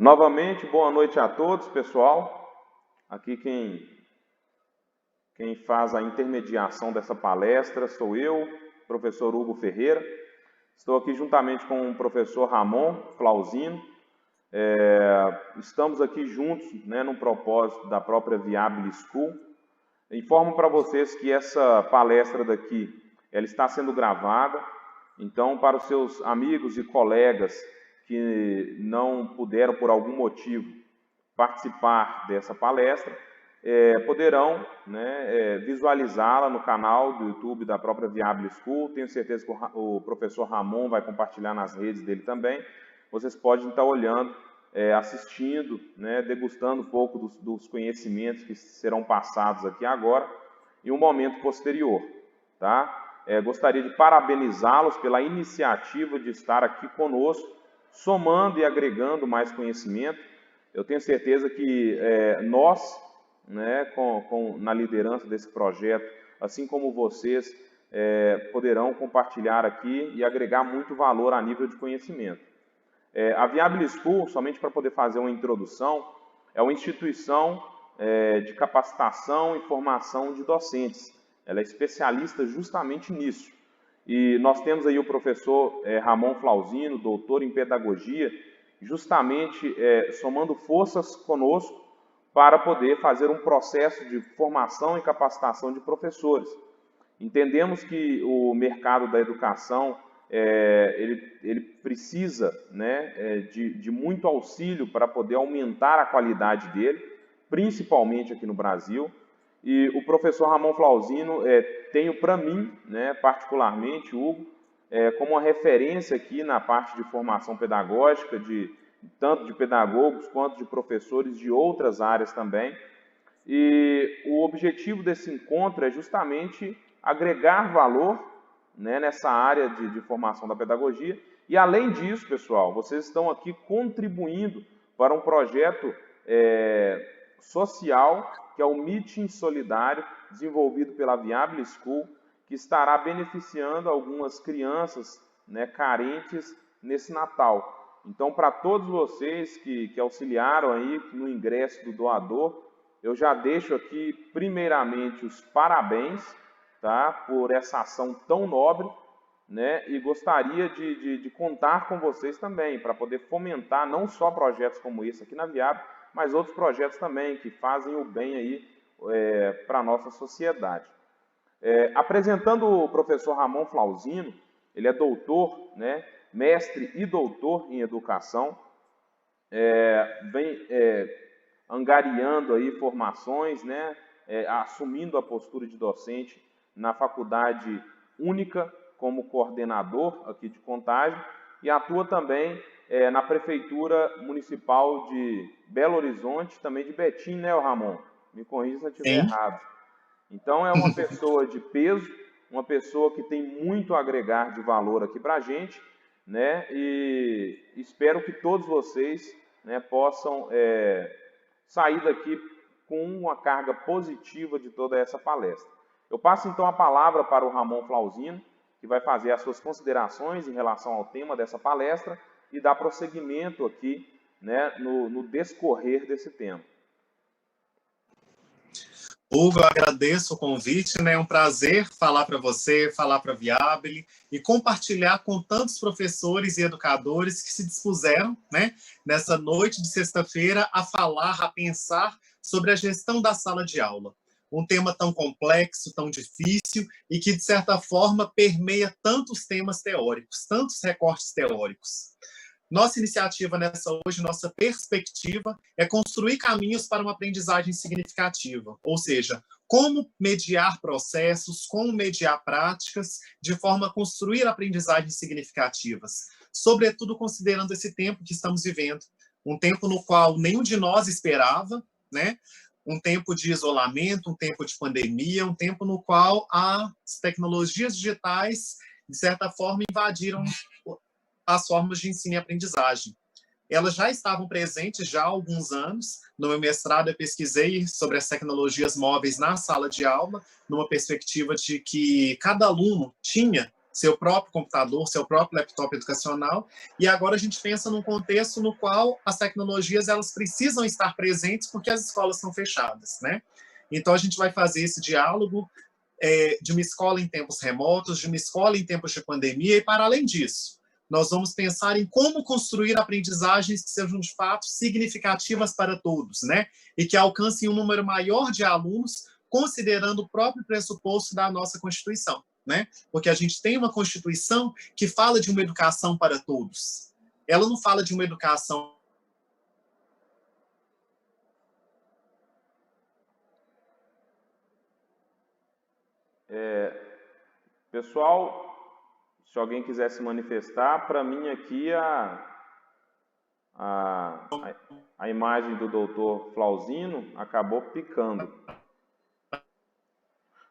Novamente, boa noite a todos, pessoal. Aqui quem faz a intermediação dessa palestra sou eu, professor Hugo Ferreira. Estou aqui juntamente com o professor Ramon Flauzino. Estamos aqui juntos, no propósito da própria Viable School. Informo para vocês que essa palestra daqui, ela está sendo gravada. Então, para os seus amigos e colegas que não puderam, por algum motivo, participar dessa palestra, poderão visualizá-la no canal do YouTube da própria Viable School. Tenho certeza que o professor Ramon vai compartilhar nas redes dele também. Vocês podem estar olhando, assistindo, degustando um pouco dos conhecimentos que serão passados aqui agora, em um momento posterior, tá? Gostaria de parabenizá-los pela iniciativa de estar aqui conosco, somando e agregando mais conhecimento. Eu tenho certeza que nós, na liderança desse projeto, assim como vocês, poderão compartilhar aqui e agregar muito valor a nível de conhecimento. A Viable School, somente para poder fazer uma introdução, é uma instituição de capacitação e formação de docentes. Ela é especialista justamente nisso. E nós temos aí o professor Ramon Flauzino, doutor em pedagogia, justamente somando forças conosco para poder fazer um processo de formação e capacitação de professores. Entendemos que o mercado da educação ele precisa de muito auxílio para poder aumentar a qualidade dele, principalmente aqui no Brasil. E o professor Ramon Flauzino, tenho para mim, particularmente, Hugo, como uma referência aqui na parte de formação pedagógica, tanto de pedagogos quanto de professores de outras áreas também. E o objetivo desse encontro é justamente agregar valor nessa área de formação da pedagogia. E, além disso, pessoal, vocês estão aqui contribuindo para um projeto social, que é o Meeting Solidário, desenvolvido pela Viable School, que estará beneficiando algumas crianças carentes nesse Natal. Então, para todos vocês que auxiliaram aí no ingresso do doador, eu já deixo aqui, primeiramente, os parabéns, tá, por essa ação tão nobre, e gostaria de contar com vocês também, para poder fomentar não só projetos como esse aqui na Viable, mas outros projetos também que fazem o bem aí para a nossa sociedade. Apresentando o professor Ramon Flauzino, ele é doutor, mestre e doutor em educação, vem angariando aí formações, assumindo a postura de docente na Faculdade Única como coordenador aqui de Contagem e atua também na Prefeitura Municipal de Belo Horizonte, também de Betim, Ramon? Me corrija se eu estiver errado. Então, é uma pessoa de peso, uma pessoa que tem muito a agregar de valor aqui para a gente, e espero que todos vocês possam sair daqui com uma carga positiva de toda essa palestra. Eu passo, então, a palavra para o Ramon Flauzino, que vai fazer as suas considerações em relação ao tema dessa palestra e dar prosseguimento aqui no descorrer desse tema. Hugo, eu agradeço o convite, é um prazer falar para você, falar para a Viable e compartilhar com tantos professores e educadores que se dispuseram, nessa noite de sexta-feira, a falar, a pensar sobre a gestão da sala de aula. Um tema tão complexo, tão difícil e que, de certa forma, permeia tantos temas teóricos, tantos recortes teóricos. Nossa iniciativa hoje, nossa perspectiva é construir caminhos para uma aprendizagem significativa, ou seja, como mediar processos, como mediar práticas, de forma a construir aprendizagens significativas, sobretudo considerando esse tempo que estamos vivendo, um tempo no qual nenhum de nós esperava, um tempo de isolamento, um tempo de pandemia, um tempo no qual as tecnologias digitais, de certa forma, invadiram as formas de ensino e aprendizagem. Elas já estavam presentes já há alguns anos. No meu mestrado, eu pesquisei sobre as tecnologias móveis na sala de aula, numa perspectiva de que cada aluno tinha seu próprio computador, seu próprio laptop educacional, e agora a gente pensa num contexto no qual as tecnologias elas precisam estar presentes porque as escolas estão fechadas, né? Então a gente vai fazer esse diálogo de uma escola em tempos remotos, de uma escola em tempos de pandemia, e para além disso, nós vamos pensar em como construir aprendizagens que sejam de fato significativas para todos, né? E que alcancem um número maior de alunos, considerando o próprio pressuposto da nossa Constituição, né? Porque a gente tem uma Constituição que fala de uma educação para todos. Ela não fala de uma educação. Pessoal, se alguém quiser se manifestar, para mim aqui a imagem do doutor Flauzino acabou picando.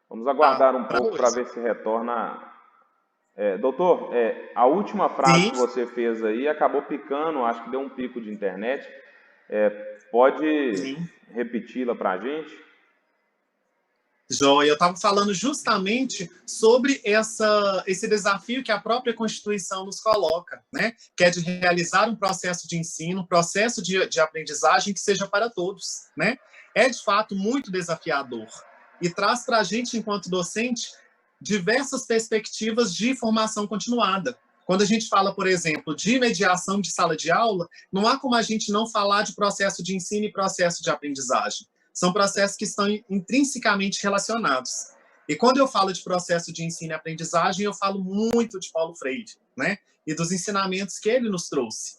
Vamos aguardar um pouco para ver se retorna. Doutor, a última frase Sim. que você fez aí acabou picando, acho que deu um pico de internet. Pode repeti-la para a gente? Joia, eu estava falando justamente sobre esse desafio que a própria Constituição nos coloca, né? Que é de realizar um processo de ensino, um processo de aprendizagem que seja para todos, né? É, de fato, muito desafiador e traz para a gente, enquanto docente, diversas perspectivas de formação continuada. Quando a gente fala, por exemplo, de mediação de sala de aula, não há como a gente não falar de processo de ensino e processo de aprendizagem. São processos que estão intrinsecamente relacionados. E quando eu falo de processo de ensino e aprendizagem, eu falo muito de Paulo Freire, né? E dos ensinamentos que ele nos trouxe.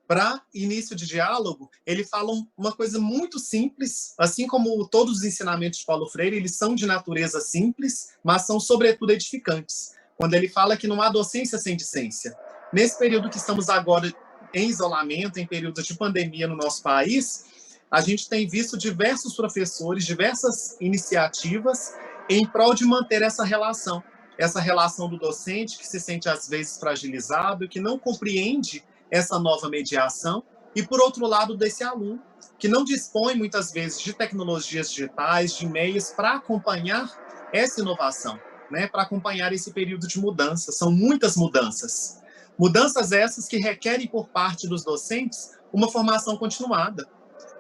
Para início de diálogo, ele fala uma coisa muito simples, assim como todos os ensinamentos de Paulo Freire, eles são de natureza simples, mas são, sobretudo, edificantes. Quando ele fala que não há docência sem discência. Nesse período que estamos agora em isolamento, em período de pandemia no nosso país, a gente tem visto diversos professores, diversas iniciativas em prol de manter essa relação do docente que se sente às vezes fragilizado, que não compreende essa nova mediação, e por outro lado desse aluno que não dispõe muitas vezes de tecnologias digitais, de meios para acompanhar essa inovação, né? Para acompanhar esse período de mudança. São muitas mudanças. Mudanças essas que requerem por parte dos docentes uma formação continuada.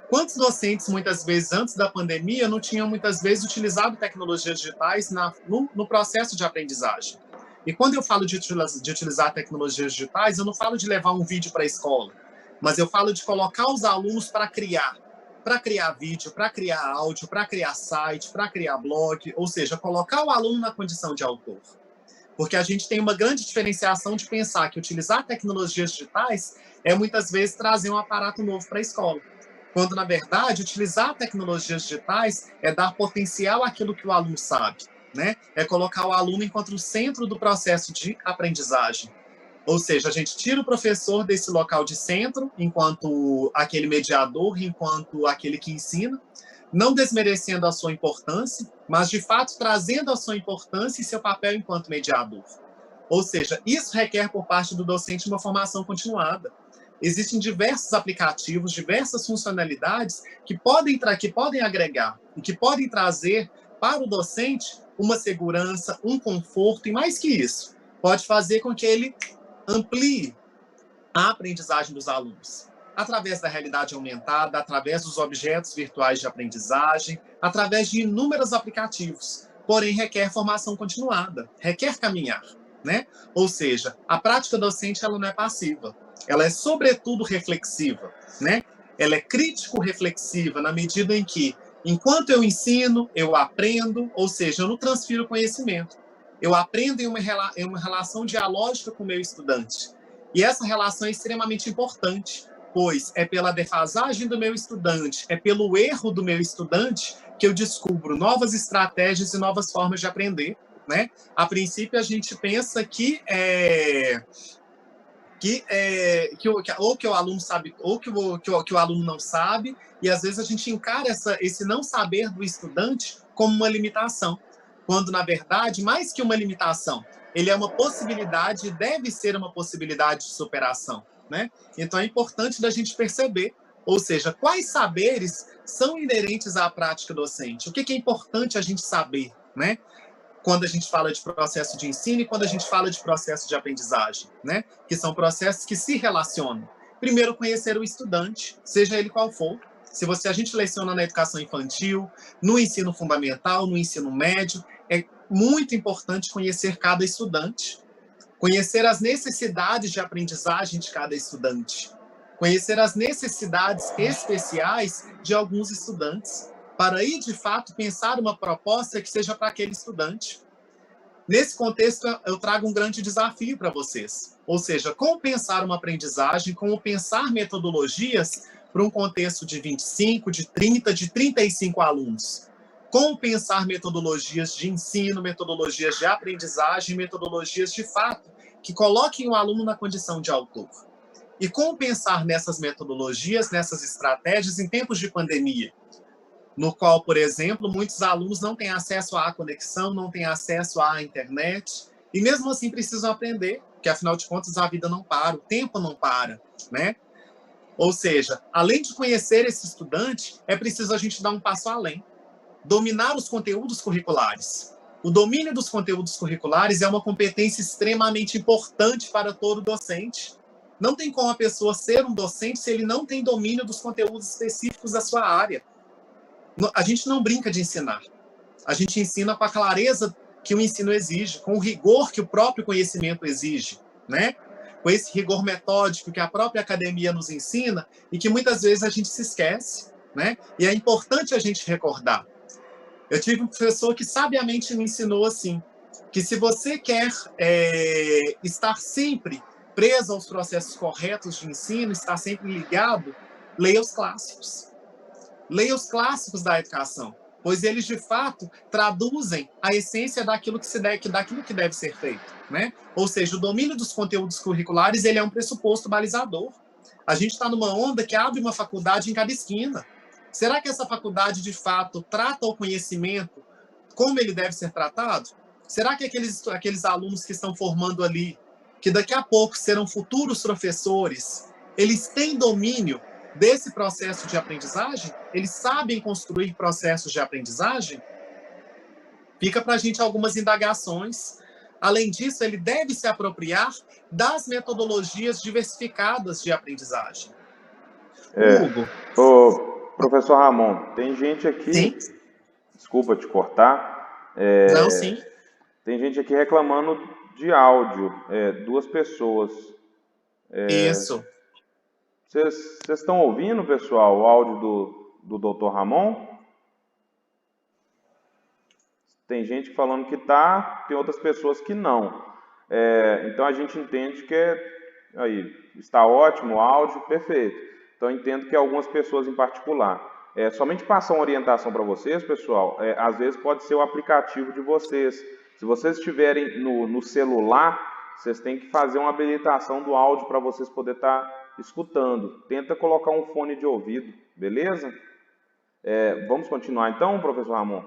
Quantos docentes, muitas vezes, antes da pandemia, não tinham, muitas vezes, utilizado tecnologias digitais no processo de aprendizagem? E quando eu falo de utilizar tecnologias digitais, eu não falo de levar um vídeo para a escola, mas eu falo de colocar os alunos para criar vídeo, para criar áudio, para criar site, para criar blog, ou seja, colocar o aluno na condição de autor. Porque a gente tem uma grande diferenciação de pensar que utilizar tecnologias digitais é, muitas vezes, trazer um aparato novo para a escola. Quando, na verdade, utilizar tecnologias digitais é dar potencial àquilo que o aluno sabe, né? É colocar o aluno enquanto centro do processo de aprendizagem. Ou seja, a gente tira o professor desse local de centro, enquanto aquele mediador, enquanto aquele que ensina, não desmerecendo a sua importância, mas, de fato, trazendo a sua importância e seu papel enquanto mediador. Ou seja, isso requer, por parte do docente, uma formação continuada. Existem diversos aplicativos, diversas funcionalidades que podem agregar e que podem trazer para o docente uma segurança, um conforto e, mais que isso, pode fazer com que ele amplie a aprendizagem dos alunos, através da realidade aumentada, através dos objetos virtuais de aprendizagem, através de inúmeros aplicativos. Porém, requer formação continuada, requer caminhar, né? Ou seja, a prática docente ela não é passiva, ela é, sobretudo, reflexiva, né? Ela é crítico-reflexiva na medida em que, enquanto eu ensino, eu aprendo, ou seja, eu não transfiro conhecimento. Eu aprendo em uma relação dialógica com o meu estudante. E essa relação é extremamente importante, pois é pela defasagem do meu estudante, é pelo erro do meu estudante que eu descubro novas estratégias e novas formas de aprender, né? A princípio, a gente pensa que o aluno sabe, ou que o aluno não sabe, e às vezes a gente encara esse não saber do estudante como uma limitação, quando, na verdade, mais que uma limitação, ele é uma possibilidade, deve ser uma possibilidade de superação, né? Então é importante da gente perceber, ou seja, quais saberes são inerentes à prática docente, o que é importante a gente saber, né? quando a gente fala de processo de ensino e quando a gente fala de processo de aprendizagem, né? Que são processos que se relacionam. Primeiro, conhecer o estudante, seja ele qual for. Se a gente leciona na educação infantil, no ensino fundamental, no ensino médio, é muito importante conhecer cada estudante, conhecer as necessidades de aprendizagem de cada estudante, conhecer as necessidades especiais de alguns estudantes, para aí, de fato, pensar uma proposta que seja para aquele estudante. Nesse contexto, eu trago um grande desafio para vocês. Ou seja, como pensar uma aprendizagem, como pensar metodologias para um contexto de 25, de 30, de 35 alunos. Como pensar metodologias de ensino, metodologias de aprendizagem, metodologias de fato, que coloquem o aluno na condição de autor. E como pensar nessas metodologias, nessas estratégias em tempos de pandemia, no qual, por exemplo, muitos alunos não têm acesso à conexão, não têm acesso à internet, e mesmo assim precisam aprender, porque afinal de contas a vida não para, o tempo não para, né? Ou seja, além de conhecer esse estudante, é preciso a gente dar um passo além, dominar os conteúdos curriculares. O domínio dos conteúdos curriculares é uma competência extremamente importante para todo docente. Não tem como a pessoa ser um docente se ele não tem domínio dos conteúdos específicos da sua área. A gente não brinca de ensinar. A gente ensina com a clareza que o ensino exige, com o rigor que o próprio conhecimento exige, né? Com esse rigor metódico que a própria academia nos ensina e que muitas vezes a gente se esquece, né? E é importante a gente recordar. Eu tive um professor que sabiamente me ensinou assim, que se você quer estar sempre preso aos processos corretos de ensino, estar sempre ligado, leia os clássicos. Leia os clássicos da educação, pois eles, de fato, traduzem a essência daquilo que deve ser feito, né? Ou seja, o domínio dos conteúdos curriculares ele é um pressuposto balizador. A gente está numa onda que abre uma faculdade em cada esquina. Será que essa faculdade, de fato, trata o conhecimento como ele deve ser tratado? Será que aqueles alunos que estão formando ali, que daqui a pouco serão futuros professores, eles têm domínio desse processo de aprendizagem? Eles sabem construir processos de aprendizagem? Fica para a gente algumas indagações. Além disso, ele deve se apropriar das metodologias diversificadas de aprendizagem. Hugo. Ô, professor Ramon, tem gente aqui... Sim? Desculpa te cortar. Não, sim. Tem gente aqui reclamando de áudio. Duas pessoas. Isso. Vocês estão ouvindo, pessoal, o áudio do Dr. Ramon? Tem gente falando que tá, tem outras pessoas que não. Então a gente entende que aí está ótimo o áudio, perfeito. Então eu entendo que algumas pessoas em particular. Somente passar uma orientação para vocês, pessoal, às vezes pode ser o aplicativo de vocês. Se vocês estiverem no celular, vocês têm que fazer uma habilitação do áudio para vocês poderem estar escutando. Tenta colocar um fone de ouvido, beleza? Vamos continuar então, professor Ramon?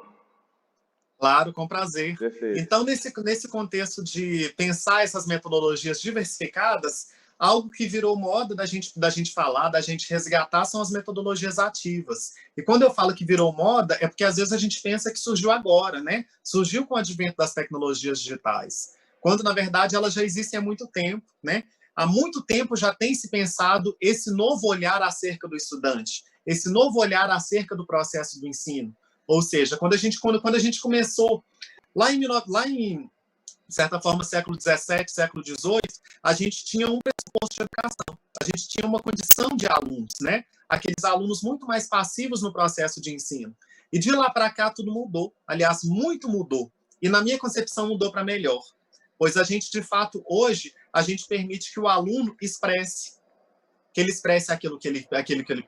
Claro, com prazer. Perfeito. Então, nesse contexto de pensar essas metodologias diversificadas, algo que virou moda da gente falar, da gente resgatar, são as metodologias ativas. E quando eu falo que virou moda, é porque às vezes a gente pensa que surgiu agora, né? Surgiu com o advento das tecnologias digitais, quando na verdade elas já existem há muito tempo, né? Há muito tempo já tem se pensado esse novo olhar acerca do estudante, esse novo olhar acerca do processo do ensino. Ou seja, quando a gente começou, lá em de certa forma, século XVII, século XVIII, a gente tinha um pressuposto de educação, a gente tinha uma condição de alunos, né? Aqueles alunos muito mais passivos no processo de ensino. E de lá para cá tudo mudou, aliás, muito mudou. E na minha concepção mudou para melhor. Pois a gente, de fato, hoje, a gente permite que o aluno expresse, que ele expresse aquilo que ele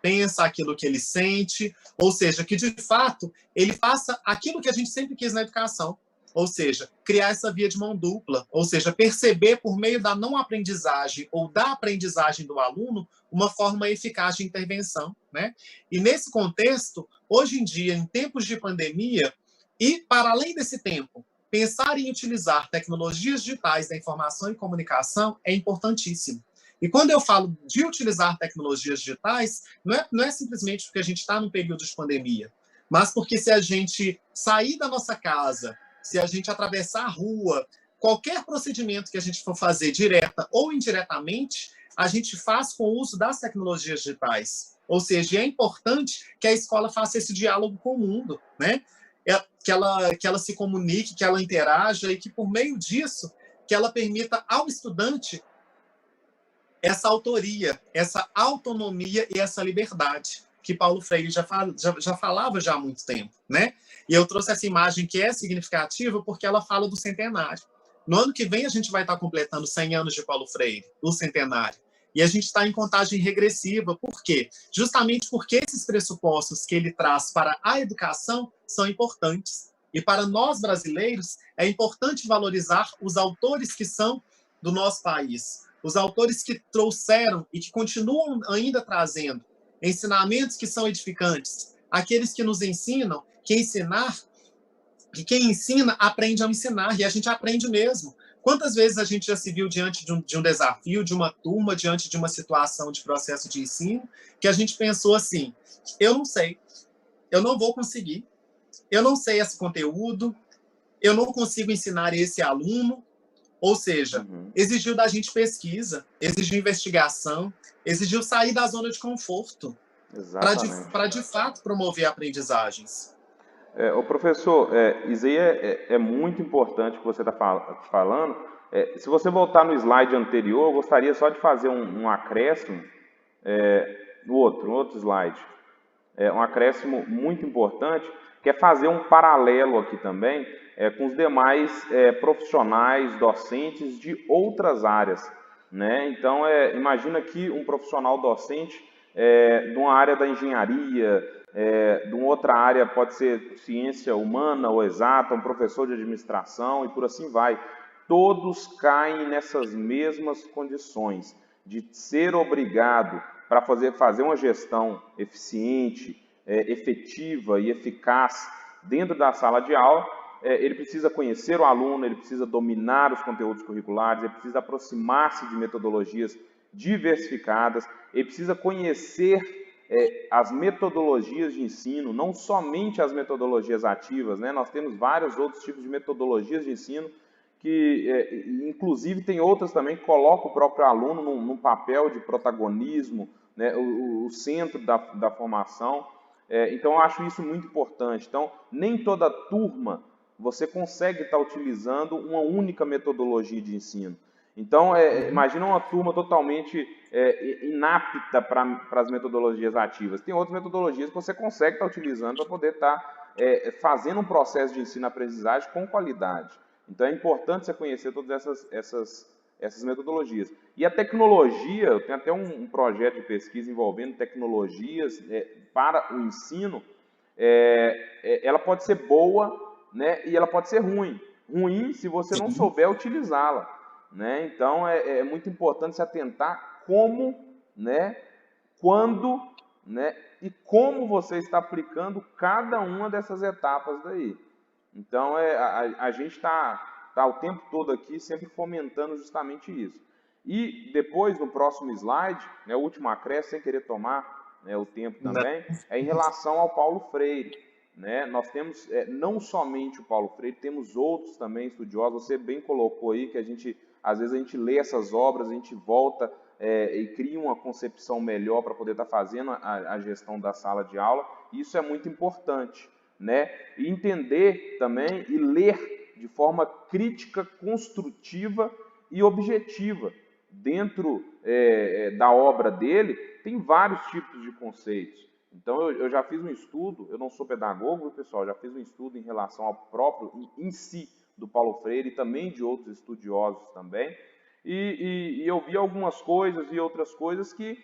pensa, aquilo que ele sente, ou seja, que, de fato, ele faça aquilo que a gente sempre quis na educação, ou seja, criar essa via de mão dupla, ou seja, perceber por meio da não aprendizagem ou da aprendizagem do aluno uma forma eficaz de intervenção, né? E nesse contexto, hoje em dia, em tempos de pandemia, e para além desse tempo, pensar em utilizar tecnologias digitais da informação e comunicação é importantíssimo. E quando eu falo de utilizar tecnologias digitais, não é simplesmente porque a gente está num período de pandemia, mas porque se a gente sair da nossa casa, se a gente atravessar a rua, qualquer procedimento que a gente for fazer, direta ou indiretamente, a gente faz com o uso das tecnologias digitais. Ou seja, é importante que a escola faça esse diálogo com o mundo, né? Que ela se comunique, que ela interaja e que, por meio disso, que ela permita ao estudante essa autoria, essa autonomia e essa liberdade que Paulo Freire já falava já há muito tempo, né? E eu trouxe essa imagem que é significativa porque ela fala do centenário. No ano que vem a gente vai estar completando 100 anos de Paulo Freire, o centenário. E a gente está em contagem regressiva. Por quê? Justamente porque esses pressupostos que ele traz para a educação são importantes. E para nós brasileiros é importante valorizar os autores que são do nosso país, os autores que trouxeram e que continuam ainda trazendo ensinamentos que são edificantes, aqueles que nos ensinam que ensinar, que quem ensina aprende a ensinar, e a gente aprende mesmo. Quantas vezes a gente já se viu diante de um desafio, de uma turma, diante de uma situação de processo de ensino, que a gente pensou assim, eu não sei, eu não vou conseguir, eu não sei esse conteúdo, eu não consigo ensinar esse aluno. Ou seja, exigiu da gente pesquisa, exigiu investigação, exigiu sair da zona de conforto para de fato promover aprendizagens. O professor, isso aí é muito importante que você está falando. Se você voltar no slide anterior, eu gostaria só de fazer um acréscimo, no outro slide. Um acréscimo muito importante, que é fazer um paralelo aqui também com os demais profissionais, docentes de outras áreas, né? Então, imagina aqui um profissional docente de uma área da engenharia, de uma outra área, pode ser ciência humana ou exata, um professor de administração e por assim vai. Todos caem nessas mesmas condições de ser obrigado para fazer uma gestão eficiente, efetiva e eficaz dentro da sala de aula. Ele precisa conhecer o aluno, ele precisa dominar os conteúdos curriculares, ele precisa aproximar-se de metodologias diversificadas, ele precisa conhecer as metodologias de ensino, não somente as metodologias ativas, né? Nós temos vários outros tipos de metodologias de ensino que, inclusive, tem outras também que colocam o próprio aluno num papel de protagonismo, né? O centro da formação. Então, eu acho isso muito importante. Então, nem toda turma você consegue estar utilizando uma única metodologia de ensino. Então, imagina uma turma totalmente inapta para as metodologias ativas. Tem outras metodologias que você consegue estar utilizando para poder estar fazendo um processo de ensino-aprendizagem com qualidade. Então, é importante você conhecer todas essas metodologias. E a tecnologia, eu tenho até um projeto de pesquisa envolvendo tecnologias para o ensino, ela pode ser boa, né, e ela pode ser ruim. Ruim se você não souber utilizá-la, né? Então, é muito importante se atentar como, né, quando, né, e como você está aplicando cada uma dessas etapas daí. Então, a gente está o tempo todo aqui sempre fomentando justamente isso. E depois, no próximo slide, né, o último acréscimo, sem querer tomar o tempo também, é em relação ao Paulo Freire. Né? Nós temos não somente o Paulo Freire, temos outros também estudiosos. Você bem colocou aí que às vezes a gente lê essas obras, a gente volta e cria uma concepção melhor para poder estar fazendo a gestão da sala de aula. Isso é muito importante, né? E entender também e ler de forma crítica, construtiva e objetiva. Dentro da obra dele, tem vários tipos de conceitos. Então, eu já fiz um estudo, eu não sou pedagogo, pessoal, já fiz um estudo em relação ao próprio, em si, do Paulo Freire e também de outros estudiosos também, e eu vi algumas coisas e outras coisas que,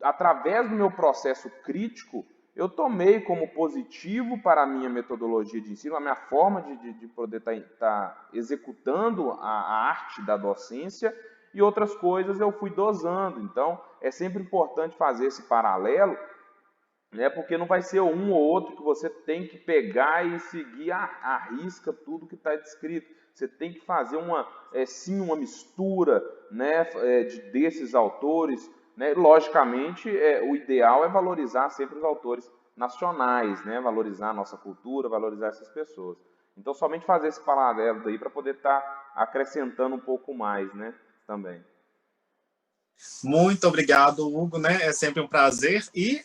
através do meu processo crítico, eu tomei como positivo para a minha metodologia de ensino, a minha forma de poder estar executando a arte da docência, e outras coisas eu fui dosando. Então, é sempre importante fazer esse paralelo, né, porque não vai ser um ou outro que você tem que pegar e seguir à risca tudo que está descrito. Você tem que fazer sim uma mistura, né, desses autores. Né? Logicamente, o ideal é valorizar sempre os autores nacionais, né? Valorizar a nossa cultura, valorizar essas pessoas. Então, somente fazer esse paralelo daí para poder estar acrescentando um pouco mais, né, também. Muito obrigado, Hugo, né? É sempre um prazer. E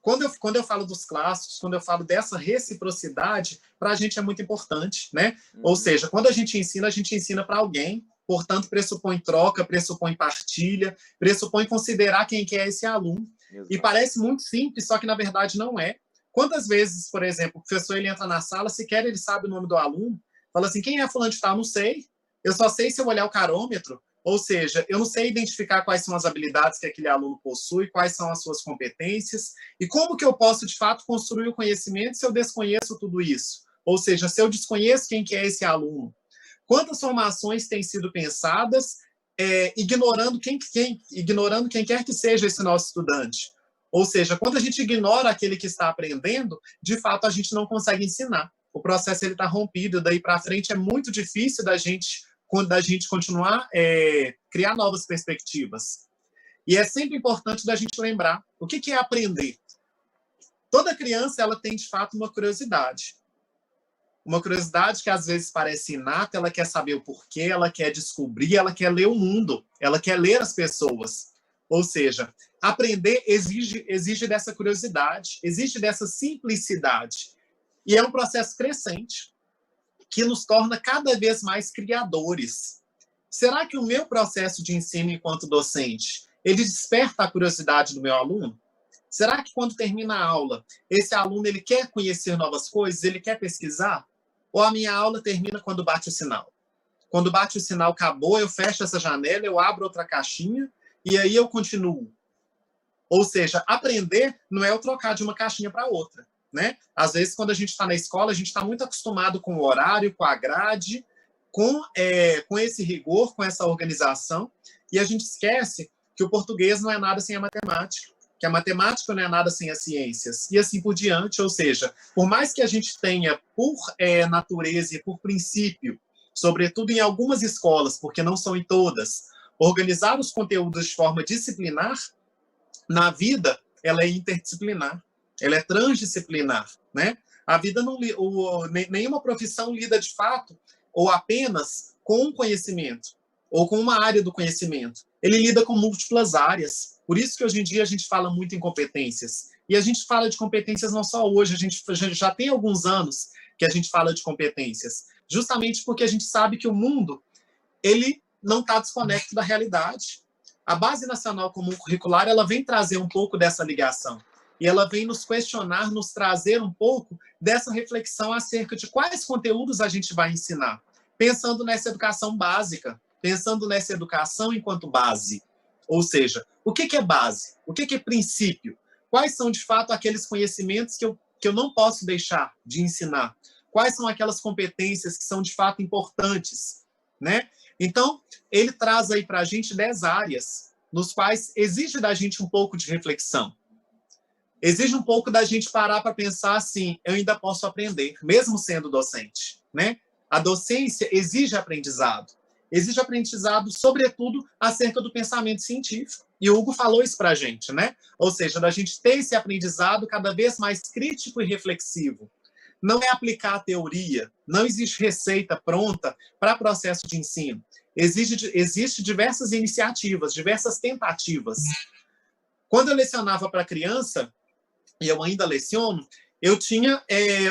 quando eu falo dos clássicos, quando eu falo dessa reciprocidade, para a gente é muito importante, né? Ou seja, quando a gente ensina para alguém, portanto, pressupõe troca, pressupõe partilha, pressupõe considerar quem que é esse aluno. Exato. E parece muito simples, só que na verdade não é. Quantas vezes, por exemplo, o professor ele entra na sala, sequer ele sabe o nome do aluno, fala assim, quem é fulano de tal? Não sei. Eu só sei se eu olhar o carômetro. Ou seja, eu não sei identificar quais são as habilidades que aquele aluno possui, quais são as suas competências, e como que eu posso, de fato, construir o conhecimento se eu desconheço tudo isso? Ou seja, se eu desconheço quem que é esse aluno. Quantas formações têm sido pensadas ignorando quem quer que seja esse nosso estudante? Ou seja, quando a gente ignora aquele que está aprendendo, de fato, a gente não consegue ensinar. O processo está rompido, daí para frente é muito difícil da gente continuar criar novas perspectivas. E é sempre importante da gente lembrar o que é aprender. Toda criança ela tem, de fato, uma curiosidade. Uma curiosidade que às vezes parece inata, ela quer saber o porquê, ela quer descobrir, ela quer ler o mundo, ela quer ler as pessoas. Ou seja, aprender exige dessa curiosidade, exige dessa simplicidade. E é um processo crescente que nos torna cada vez mais criadores. Será que o meu processo de ensino enquanto docente, ele desperta a curiosidade do meu aluno? Será que quando termina a aula, esse aluno ele quer conhecer novas coisas, ele quer pesquisar? Ou a minha aula termina quando bate o sinal? Quando bate o sinal, acabou, eu fecho essa janela, eu abro outra caixinha e aí eu continuo. Ou seja, aprender não é eu trocar de uma caixinha para outra. Né? Às vezes, quando a gente está na escola, a gente está muito acostumado com o horário, com a grade, com esse rigor, com essa organização, e a gente esquece que o português não é nada sem a matemática, que a matemática não é nada sem as ciências, e assim por diante. Ou seja, por mais que a gente tenha, por natureza e por princípio, sobretudo em algumas escolas, porque não são em todas, organizar os conteúdos de forma disciplinar, na vida, ela é interdisciplinar. Ela é transdisciplinar, né? A vida não nenhuma profissão lida de fato ou apenas com um conhecimento ou com uma área do conhecimento. Ele lida com múltiplas áreas. Por isso que hoje em dia a gente fala muito em competências. E a gente fala de competências não só hoje, a gente já tem alguns anos que a gente fala de competências, justamente porque a gente sabe que o mundo ele não está desconecto da realidade. A Base Nacional Comum Curricular ela vem trazer um pouco dessa ligação. E ela vem nos questionar, nos trazer um pouco dessa reflexão acerca de quais conteúdos a gente vai ensinar, pensando nessa educação básica, pensando nessa educação enquanto base. Ou seja, o que é base? O que é princípio? Quais são, de fato, aqueles conhecimentos que eu não posso deixar de ensinar? Quais são aquelas competências que são, de fato, importantes? Né? Então, ele traz aí para a gente 10 áreas, nos quais exige da gente um pouco de reflexão. Exige um pouco da gente parar para pensar assim, eu ainda posso aprender, mesmo sendo docente, né? A docência exige aprendizado, sobretudo, acerca do pensamento científico. E o Hugo falou isso para a gente, né? Ou seja, da gente ter esse aprendizado cada vez mais crítico e reflexivo. Não é aplicar a teoria, não existe receita pronta para processo de ensino. Existe diversas iniciativas, diversas tentativas. Quando eu lecionava para criança, e eu ainda leciono, eu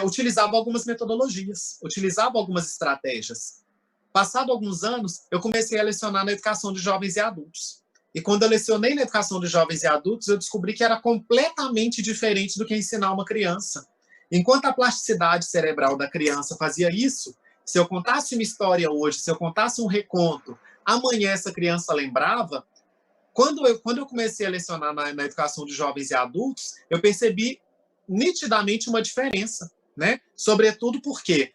utilizava algumas metodologias, utilizava algumas estratégias. Passado alguns anos, eu comecei a lecionar na educação de jovens e adultos. E quando eu lecionei na educação de jovens e adultos, eu descobri que era completamente diferente do que ensinar uma criança. Enquanto a plasticidade cerebral da criança fazia isso, se eu contasse uma história hoje, se eu contasse um reconto, amanhã essa criança lembrava. Quando eu comecei a lecionar na educação de jovens e adultos, eu percebi nitidamente uma diferença, né? Sobretudo porque,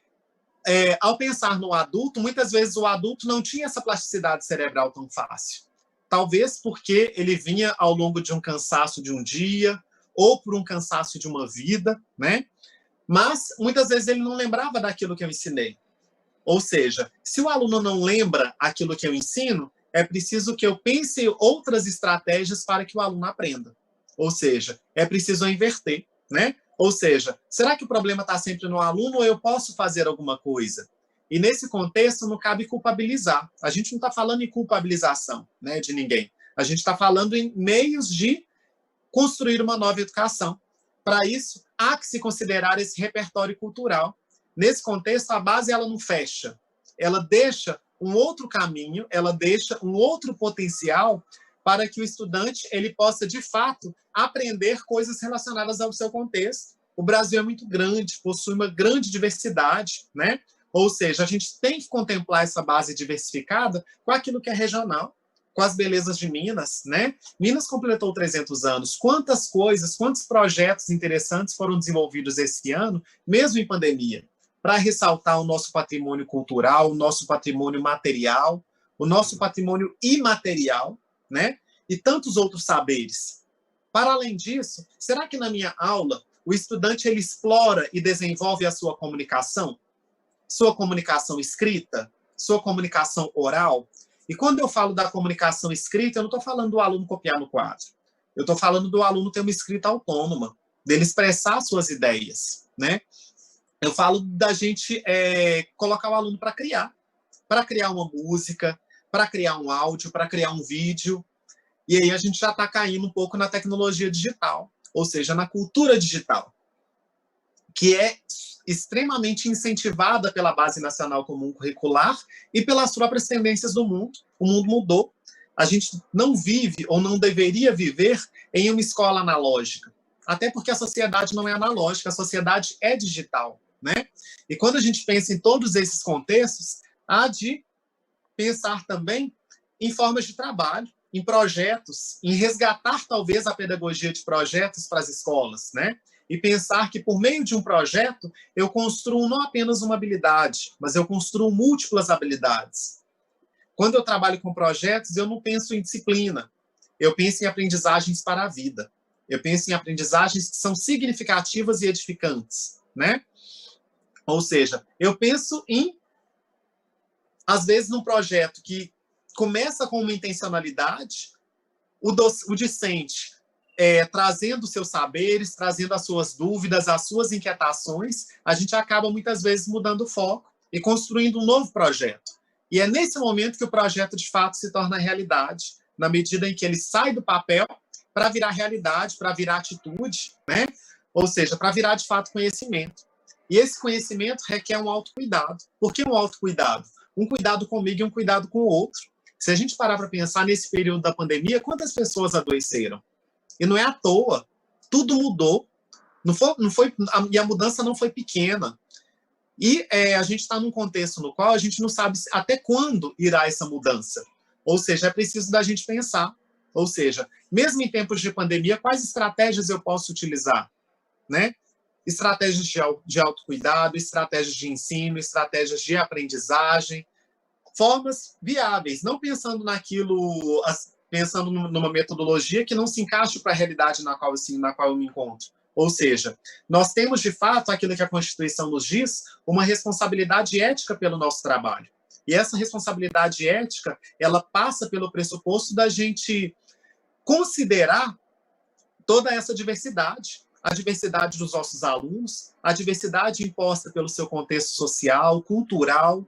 ao pensar no adulto, muitas vezes o adulto não tinha essa plasticidade cerebral tão fácil. Talvez porque ele vinha ao longo de um cansaço de um dia, ou por um cansaço de uma vida, né? Mas, muitas vezes, ele não lembrava daquilo que eu ensinei. Ou seja, se o aluno não lembra aquilo que eu ensino, é preciso que eu pense outras estratégias para que o aluno aprenda. Ou seja, é preciso inverter, né? Ou seja, será que o problema está sempre no aluno ou eu posso fazer alguma coisa? E nesse contexto não cabe culpabilizar. A gente não está falando em culpabilização, né, de ninguém. A gente está falando em meios de construir uma nova educação. Para isso, há que se considerar esse repertório cultural. Nesse contexto, a base ela não fecha. Ela deixa um outro caminho, ela deixa um outro potencial para que o estudante ele possa, de fato, aprender coisas relacionadas ao seu contexto. O Brasil é muito grande, possui uma grande diversidade, né? Ou seja, a gente tem que contemplar essa base diversificada com aquilo que é regional, com as belezas de Minas, né? Minas completou 300 anos. Quantas coisas, quantos projetos interessantes foram desenvolvidos esse ano, mesmo em pandemia, para ressaltar o nosso patrimônio cultural, o nosso patrimônio material, o nosso patrimônio imaterial, né? E tantos outros saberes. Para além disso, será que na minha aula o estudante ele explora e desenvolve a sua comunicação? Sua comunicação escrita? Sua comunicação oral? E quando eu falo da comunicação escrita, eu não estou falando do aluno copiar no quadro. Eu estou falando do aluno ter uma escrita autônoma, dele expressar suas ideias, né? Eu falo da gente colocar o aluno para criar uma música, para criar um áudio, para criar um vídeo. E aí a gente já está caindo um pouco na tecnologia digital, ou seja, na cultura digital, que é extremamente incentivada pela Base Nacional Comum Curricular e pelas próprias tendências do mundo. O mundo mudou. A gente não vive ou não deveria viver em uma escola analógica, até porque a sociedade não é analógica, a sociedade é digital, né? E quando a gente pensa em todos esses contextos, há de pensar também em formas de trabalho, em projetos, em resgatar talvez a pedagogia de projetos para as escolas, né? E pensar que por meio de um projeto eu construo não apenas uma habilidade, mas eu construo múltiplas habilidades. Quando eu trabalho com projetos, eu não penso em disciplina, eu penso em aprendizagens para a vida. Eu penso em aprendizagens que são significativas e edificantes, né? Ou seja, eu penso em, às vezes, num projeto que começa com uma intencionalidade, o discente trazendo seus saberes, trazendo as suas dúvidas, as suas inquietações, a gente acaba muitas vezes mudando o foco e construindo um novo projeto. E é nesse momento que o projeto, de fato, se torna realidade, na medida em que ele sai do papel para virar realidade, para virar atitude, né? Ou seja, para virar, de fato, conhecimento. E esse conhecimento requer um autocuidado. Por que um autocuidado? Um cuidado comigo e um cuidado com o outro. Se a gente parar para pensar nesse período da pandemia, quantas pessoas adoeceram? E não é à toa. Tudo mudou. E a mudança não foi pequena. E a gente está num contexto no qual a gente não sabe até quando irá essa mudança. Ou seja, é preciso da gente pensar. Ou seja, mesmo em tempos de pandemia, quais estratégias eu posso utilizar? Né? Estratégias de autocuidado, estratégias de ensino, estratégias de aprendizagem, formas viáveis, não pensando naquilo, pensando numa metodologia que não se encaixe para a realidade na qual eu me encontro. Ou seja, nós temos, de fato, aquilo que a Constituição nos diz, uma responsabilidade ética pelo nosso trabalho. E essa responsabilidade ética, ela passa pelo pressuposto da gente considerar toda essa diversidade, a diversidade dos nossos alunos, a diversidade imposta pelo seu contexto social, cultural.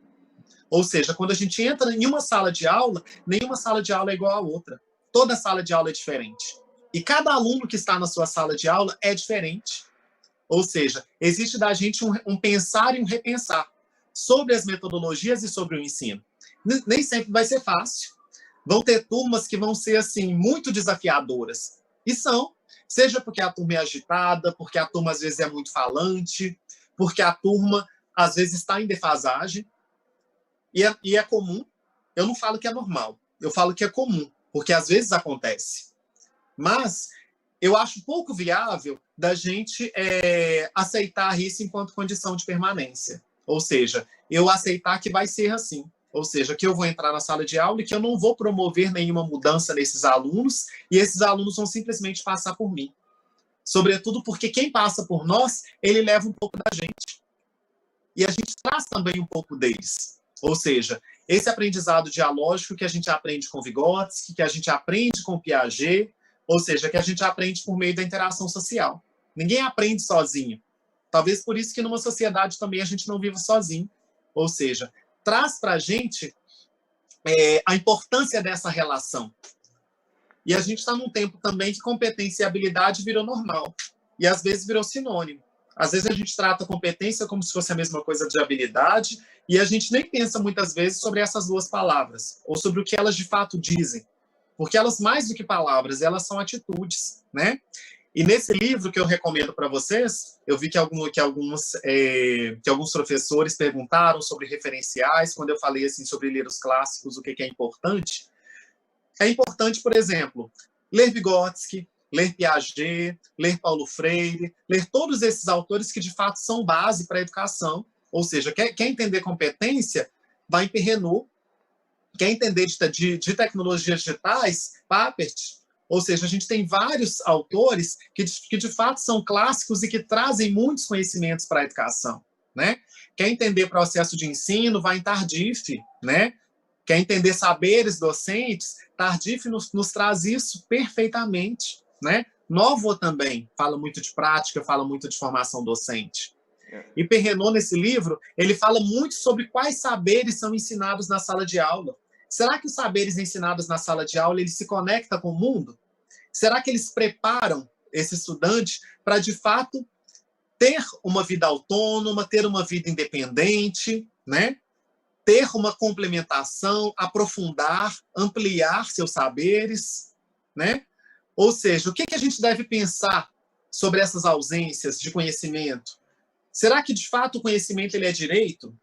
Ou seja, quando a gente entra em uma sala de aula, nenhuma sala de aula é igual à outra. Toda sala de aula é diferente. E cada aluno que está na sua sala de aula é diferente. Ou seja, existe da gente um pensar e um repensar sobre as metodologias e sobre o ensino. Nem sempre vai ser fácil. Vão ter turmas que vão ser assim muito desafiadoras. E são, seja porque a turma é agitada, porque a turma às vezes é muito falante, porque a turma às vezes está em defasagem. E é comum. Eu não falo que é normal, eu falo que é comum, porque às vezes acontece. Mas eu acho pouco viável da gente aceitar isso enquanto condição de permanência. Ou seja, eu aceitar que vai ser assim. Ou seja, que eu vou entrar na sala de aula e que eu não vou promover nenhuma mudança nesses alunos e esses alunos vão simplesmente passar por mim. Sobretudo porque quem passa por nós, ele leva um pouco da gente. E a gente traz também um pouco deles. Ou seja, esse aprendizado dialógico que a gente aprende com Vygotsky, que a gente aprende com Piaget, ou seja, que a gente aprende por meio da interação social, Ninguém aprende sozinho. Talvez por isso que numa sociedade também a gente não vive sozinho. Ou seja, traz para a gente a importância dessa relação. E a gente está num tempo também que competência e habilidade virou normal. E às vezes virou sinônimo. Às vezes a gente trata competência como se fosse a mesma coisa de habilidade e a gente nem pensa muitas vezes sobre essas duas palavras ou sobre o que elas de fato dizem. Porque elas, mais do que palavras, elas são atitudes, né? E nesse livro que eu recomendo para vocês, eu vi que alguns professores perguntaram sobre referenciais, quando eu falei assim sobre ler os clássicos, o que é importante. É importante, por exemplo, ler Vygotsky, ler Piaget, ler Paulo Freire, ler todos esses autores que de fato são base para a educação. Ou seja, quer entender competência, vai em Perrenot. Quer entender de tecnologias digitais, Papert. Ou seja, a gente tem vários autores que de fato são clássicos e que trazem muitos conhecimentos para a educação, né? Quer entender processo de ensino, vai em Tardif, né? Quer entender saberes docentes, Tardif nos traz isso perfeitamente, né? Novo também fala muito de prática, fala muito de formação docente. E Perrenot, nesse livro, ele fala muito sobre quais saberes são ensinados na sala de aula. Será que os saberes ensinados na sala de aula, eles se conectam com o mundo? Será que eles preparam esse estudante para, de fato, ter uma vida autônoma, ter uma vida independente, né? Ter uma complementação, aprofundar, ampliar seus saberes, né? Ou seja, o que a gente deve pensar sobre essas ausências de conhecimento? Será que, de fato, o conhecimento ele é direito?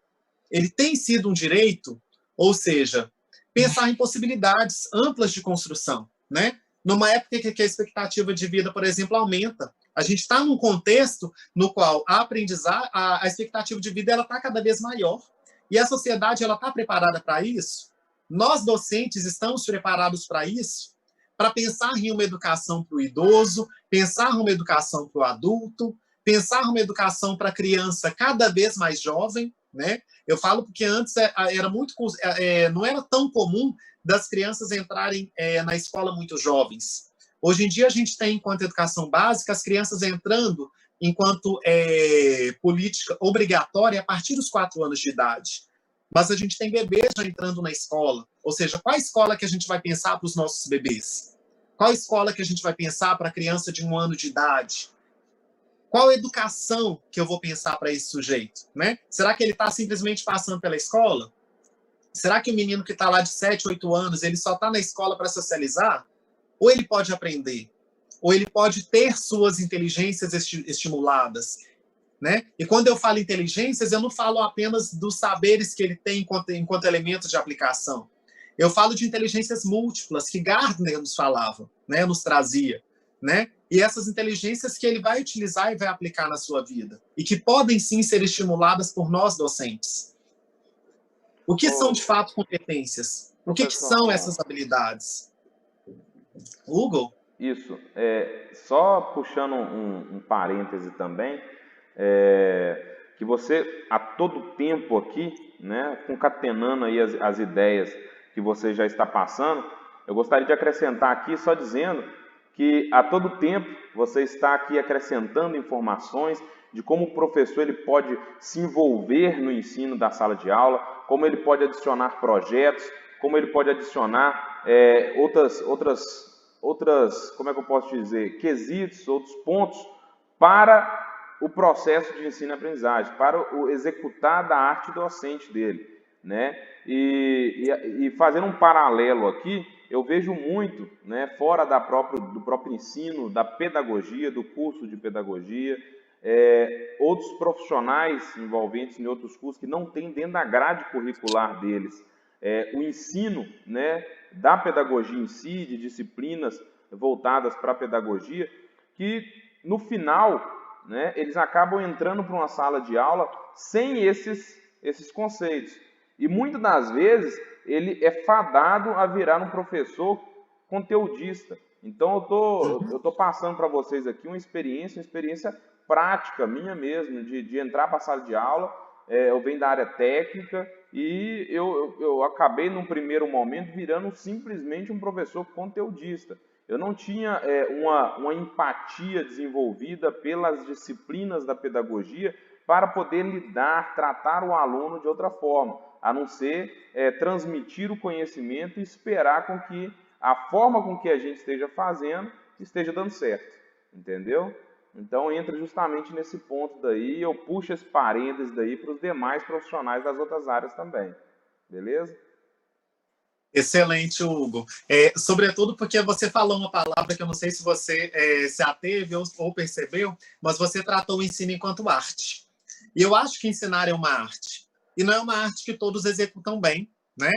Ele tem sido um direito? Ou seja, pensar em possibilidades amplas de construção, né? Numa época que a expectativa de vida, por exemplo, aumenta. A gente está num contexto no qual a expectativa de vida está cada vez maior. E a sociedade está preparada para isso? Nós, docentes, estamos preparados para isso? Para pensar em uma educação para o idoso, pensar uma educação para o adulto, pensar uma educação para a criança cada vez mais jovem, né? Eu falo porque antes não era tão comum das crianças entrarem na escola muito jovens. Hoje em dia a gente tem, enquanto educação básica, as crianças entrando enquanto política obrigatória a partir dos 4 anos de idade. Mas a gente tem bebês já entrando na escola. Ou seja, qual escola que a gente vai pensar para os nossos bebês? Qual escola que a gente vai pensar para a criança de 1 ano de idade? Qual educação que eu vou pensar para esse sujeito? Né? Será que ele está simplesmente passando pela escola? Será que o menino que está lá de 7, 8 anos, ele só está na escola para socializar? Ou ele pode aprender? Ou ele pode ter suas inteligências estimuladas? Né? E quando eu falo inteligências, eu não falo apenas dos saberes que ele tem enquanto elementos de aplicação. Eu falo de inteligências múltiplas, que Gardner nos falava, né? Nos trazia. Né? E essas inteligências que ele vai utilizar e vai aplicar na sua vida. E que podem, sim, ser estimuladas por nós, docentes. O que são, de fato, competências? O que são essas habilidades? Hugo? Isso. Só puxando um parêntese também, que você, a todo tempo aqui, né, concatenando aí as ideias que você já está passando, eu gostaria de acrescentar aqui só dizendo que a todo tempo você está aqui acrescentando informações de como o professor ele pode se envolver no ensino da sala de aula, como ele pode adicionar projetos, como ele pode adicionar outras, como é que eu posso dizer, quesitos, outros pontos para o processo de ensino e aprendizagem, para o executar da arte docente dele, né? E fazendo um paralelo aqui, eu vejo muito, né, fora do próprio ensino, da pedagogia, do curso de pedagogia, outros profissionais envolventes em outros cursos que não têm dentro da grade curricular deles o ensino, né, da pedagogia em si, de disciplinas voltadas para a pedagogia, que no final, né, eles acabam entrando para uma sala de aula sem esses conceitos. E muitas das vezes ele é fadado a virar um professor conteudista. Então eu tô passando para vocês aqui uma experiência prática minha mesmo, de entrar para a sala de aula. Eu venho da área técnica e eu acabei num primeiro momento virando simplesmente um professor conteudista. eu não tinha uma empatia desenvolvida pelas disciplinas da pedagogia para poder lidar, tratar o aluno de outra forma, a não ser transmitir o conhecimento e esperar com que a forma com que a gente esteja fazendo esteja dando certo, entendeu? Então entra justamente nesse ponto daí, eu puxo esse parênteses daí para os demais profissionais das outras áreas também, beleza? Excelente, Hugo. Sobretudo porque você falou uma palavra que eu não sei se você se ateve ou percebeu, mas você tratou o ensino enquanto arte. E eu acho que ensinar é uma arte. E não é uma arte que todos executam bem, né?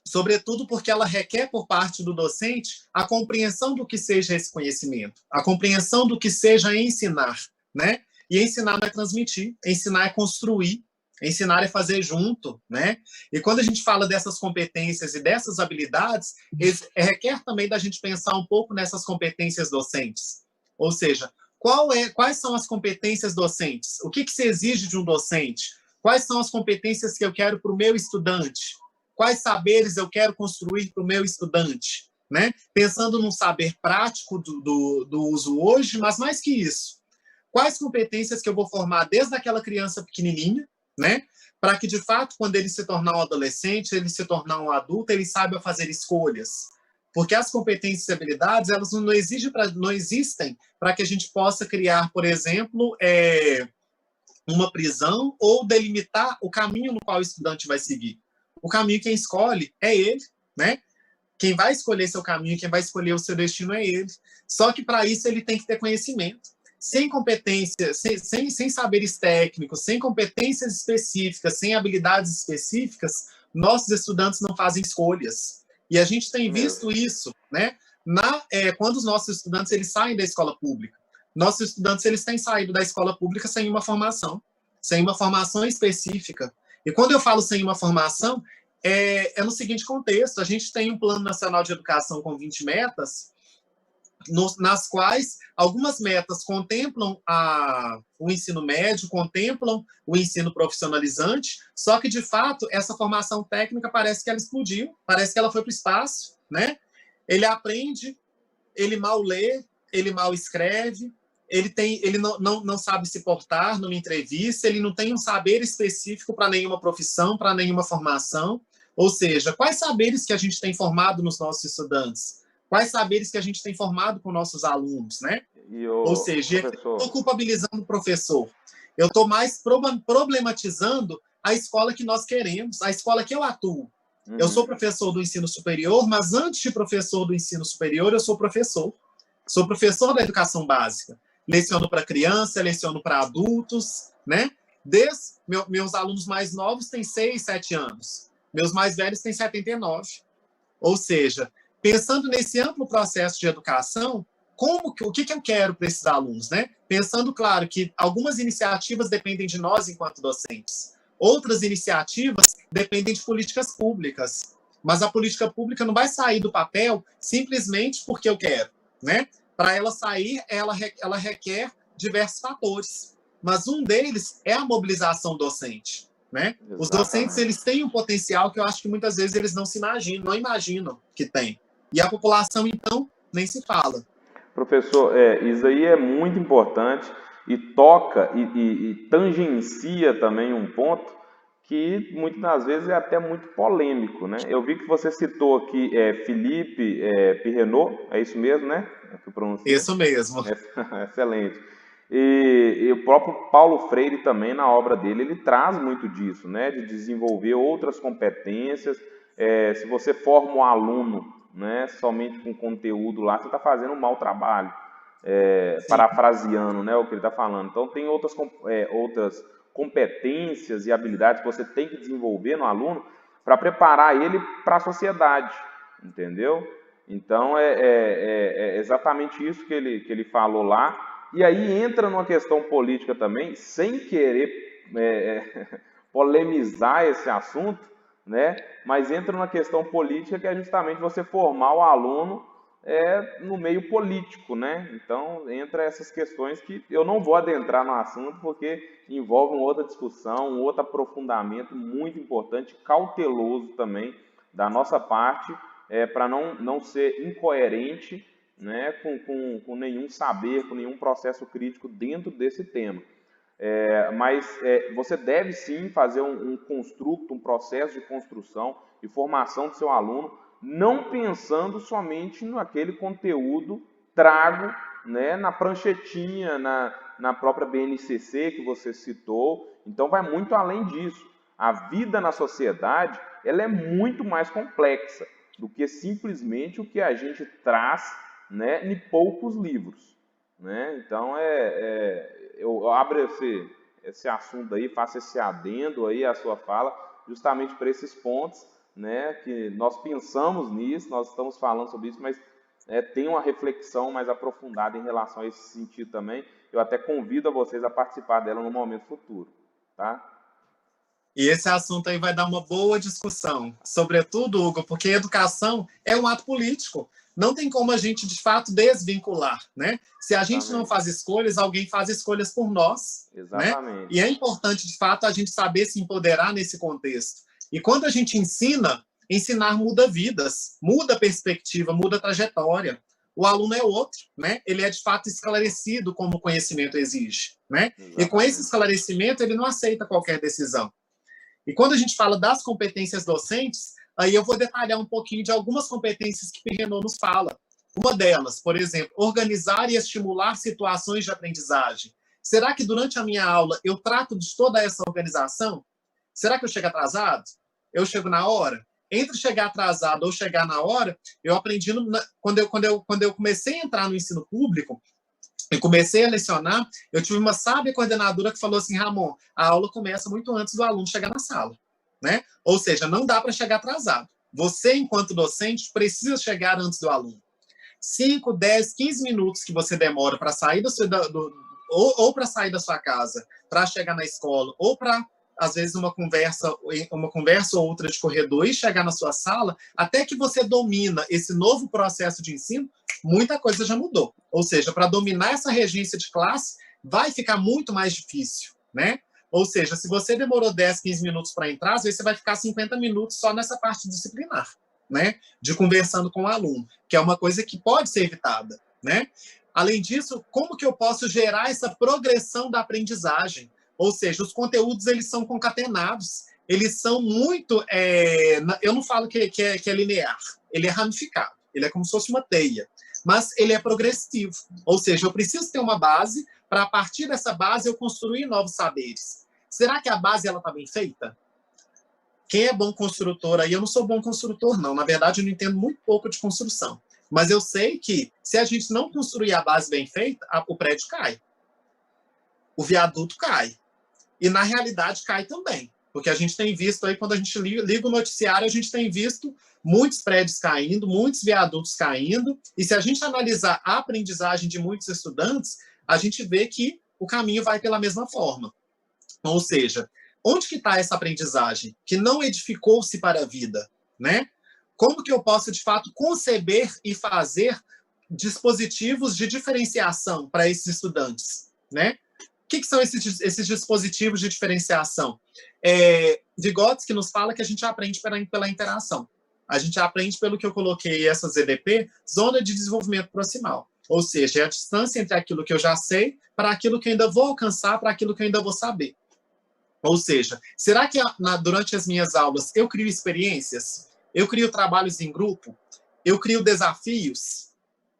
Sobretudo porque ela requer por parte do docente a compreensão do que seja esse conhecimento, a compreensão do que seja ensinar, né? E ensinar não é transmitir, ensinar é construir, ensinar é fazer junto, né? E quando a gente fala dessas competências e dessas habilidades, requer também da gente pensar um pouco nessas competências docentes. Ou seja, quais são as competências docentes? O que se exige de um docente? Quais são as competências que eu quero para o meu estudante? Quais saberes eu quero construir para o meu estudante? Né? Pensando num saber prático do uso hoje, mas mais que isso, quais competências que eu vou formar desde aquela criança pequenininha, né? Para que, de fato, quando ele se tornar um adolescente, ele se tornar um adulto, ele saiba fazer escolhas. Porque as competências e habilidades, elas não existem para que a gente possa criar, por exemplo, uma prisão ou delimitar o caminho no qual o estudante vai seguir. O caminho quem escolhe é ele, né? Quem vai escolher seu caminho, quem vai escolher o seu destino é ele. Só que para isso ele tem que ter conhecimento. Sem competência, sem saberes técnicos, sem competências específicas, sem habilidades específicas, nossos estudantes não fazem escolhas. E a gente tem visto isso, né? Quando os nossos estudantes eles saem da escola pública. Nossos estudantes eles têm saído da escola pública sem uma formação específica. E quando eu falo sem uma formação, é no seguinte contexto: a gente tem um Plano Nacional de Educação com 20 metas, nas quais algumas metas contemplam o ensino médio, contemplam o ensino profissionalizante, só que, de fato, essa formação técnica parece que ela explodiu, parece que ela foi para o espaço, né? Ele aprende, ele mal lê, ele mal escreve, ele não sabe se portar numa entrevista, ele não tem um saber específico para nenhuma profissão, para nenhuma formação. Ou seja, quais saberes que a gente tem formado nos nossos estudantes? Quais saberes que a gente tem formado com nossos alunos, né? Ou seja, eu estou culpabilizando o professor. Eu estou mais problematizando a escola que nós queremos, a escola que eu atuo. Eu sou professor do ensino superior, mas antes de professor do ensino superior, eu sou professor. Sou professor da educação básica. Leciono para criança, leciono para adultos, né? Meus alunos mais novos têm 6, 7 anos. Meus mais velhos têm 79. Ou seja, pensando nesse amplo processo de educação, o que eu quero para esses alunos, né? Pensando, claro, que algumas iniciativas dependem de nós enquanto docentes. Outras iniciativas dependem de políticas públicas. Mas a política pública não vai sair do papel simplesmente porque eu quero, né? Para ela sair, ela requer diversos fatores. Mas um deles é a mobilização docente, né? Os docentes eles têm um potencial que eu acho que muitas vezes eles não imaginam que tem. E a população, então, nem se fala. Professor, isso aí é muito importante e toca e tangencia também um ponto que muitas das vezes é até muito polêmico, né? Eu vi que você citou aqui Felipe Pirrenot, é isso mesmo, né? Isso mesmo. Excelente. E o próprio Paulo Freire também, na obra dele, ele traz muito disso, né? De desenvolver outras competências. Se você forma um aluno, né, somente com conteúdo lá, você está fazendo um mau trabalho. Parafraseando, né, o que ele está falando. Então, tem outras competências e habilidades que você tem que desenvolver no aluno para preparar ele para a sociedade, entendeu? Então, é exatamente isso que ele falou lá. E aí entra numa questão política também, sem querer polemizar esse assunto, né? Mas entra numa questão política que é justamente você formar o aluno no meio político, né? Então, entra essas questões que eu não vou adentrar no assunto porque envolve uma outra discussão, um outro aprofundamento muito importante, cauteloso também, da nossa parte, para não ser incoerente, né, com nenhum saber, com nenhum processo crítico dentro desse tema. Mas você deve sim fazer um construto, um processo de construção e formação do seu aluno, não pensando somente naquele conteúdo trago, né, na pranchetinha, na própria BNCC que você citou. Então vai muito além disso. A vida na sociedade, ela é muito mais complexa do que simplesmente o que a gente traz, né, em poucos livros, né? Então eu abro esse assunto aí, faço esse adendo aí à sua fala, justamente para esses pontos, né, que nós pensamos nisso, nós estamos falando sobre isso, mas tem uma reflexão mais aprofundada em relação a esse sentido também. Eu até convido a vocês a participar dela no momento futuro, tá? E esse assunto aí vai dar uma boa discussão, sobretudo, Hugo, porque educação é um ato político. Não tem como a gente, de fato, desvincular, né? Se a gente não faz escolhas, alguém faz escolhas por nós, né? E é importante, de fato, a gente saber se empoderar nesse contexto. E quando a gente ensina, ensinar muda vidas, muda perspectiva, muda trajetória. O aluno é outro, né? Ele é, de fato, esclarecido como o conhecimento exige, né? E com esse esclarecimento, ele não aceita qualquer decisão. E quando a gente fala das competências docentes, aí eu vou detalhar um pouquinho de algumas competências que Renaud nos fala. Uma delas, por exemplo, organizar e estimular situações de aprendizagem. Será que durante a minha aula eu trato de toda essa organização? Será que eu chego atrasado? Eu chego na hora? Entre chegar atrasado ou chegar na hora, eu aprendi, quando eu comecei a entrar no ensino público, eu comecei a lecionar, eu tive uma sábia coordenadora que falou assim: Ramon, a aula começa muito antes do aluno chegar na sala, né? Ou seja, não dá para chegar atrasado. Você, enquanto docente, precisa chegar antes do aluno. 5, 10, 15 minutos que você demora para sair ou para sair da sua casa, para chegar na escola, ou para, às vezes, uma conversa ou outra de corredor e chegar na sua sala, até que você domina esse novo processo de ensino, muita coisa já mudou. Ou seja, para dominar essa regência de classe, vai ficar muito mais difícil, né? Ou seja, se você demorou 10, 15 minutos para entrar, às vezes você vai ficar 50 minutos só nessa parte disciplinar, né? De conversando com o aluno, que é uma coisa que pode ser evitada, né? Além disso, como que eu posso gerar essa progressão da aprendizagem? Ou seja, os conteúdos, eles são concatenados, eles são muito... eu não falo que é linear, ele é ramificado, ele é como se fosse uma teia, mas ele é progressivo. Ou seja, eu preciso ter uma base para, a partir dessa base, eu construir novos saberes. Será que a base está bem feita? Quem é bom construtor aí? Eu não sou bom construtor, não. Na verdade, eu não entendo muito pouco de construção. Mas eu sei que, se a gente não construir a base bem feita, o prédio cai. O viaduto cai. E, na realidade, cai também. Porque a gente tem visto aí, quando a gente liga o noticiário, a gente tem visto muitos prédios caindo, muitos viadutos caindo. E se a gente analisar a aprendizagem de muitos estudantes, a gente vê que o caminho vai pela mesma forma. Ou seja, onde que está essa aprendizagem que não edificou-se para a vida, né? Como que eu posso, de fato, conceber e fazer dispositivos de diferenciação para esses estudantes, né? O que são esses dispositivos de diferenciação? Vygotsky nos fala que a gente aprende pela interação. A gente aprende pelo que eu coloquei essa ZDP, Zona de Desenvolvimento Proximal. Ou seja, é a distância entre aquilo que eu já sei para aquilo que eu ainda vou alcançar, para aquilo que eu ainda vou saber. Ou seja, será que durante as minhas aulas eu crio experiências? Eu crio trabalhos em grupo? Eu crio desafios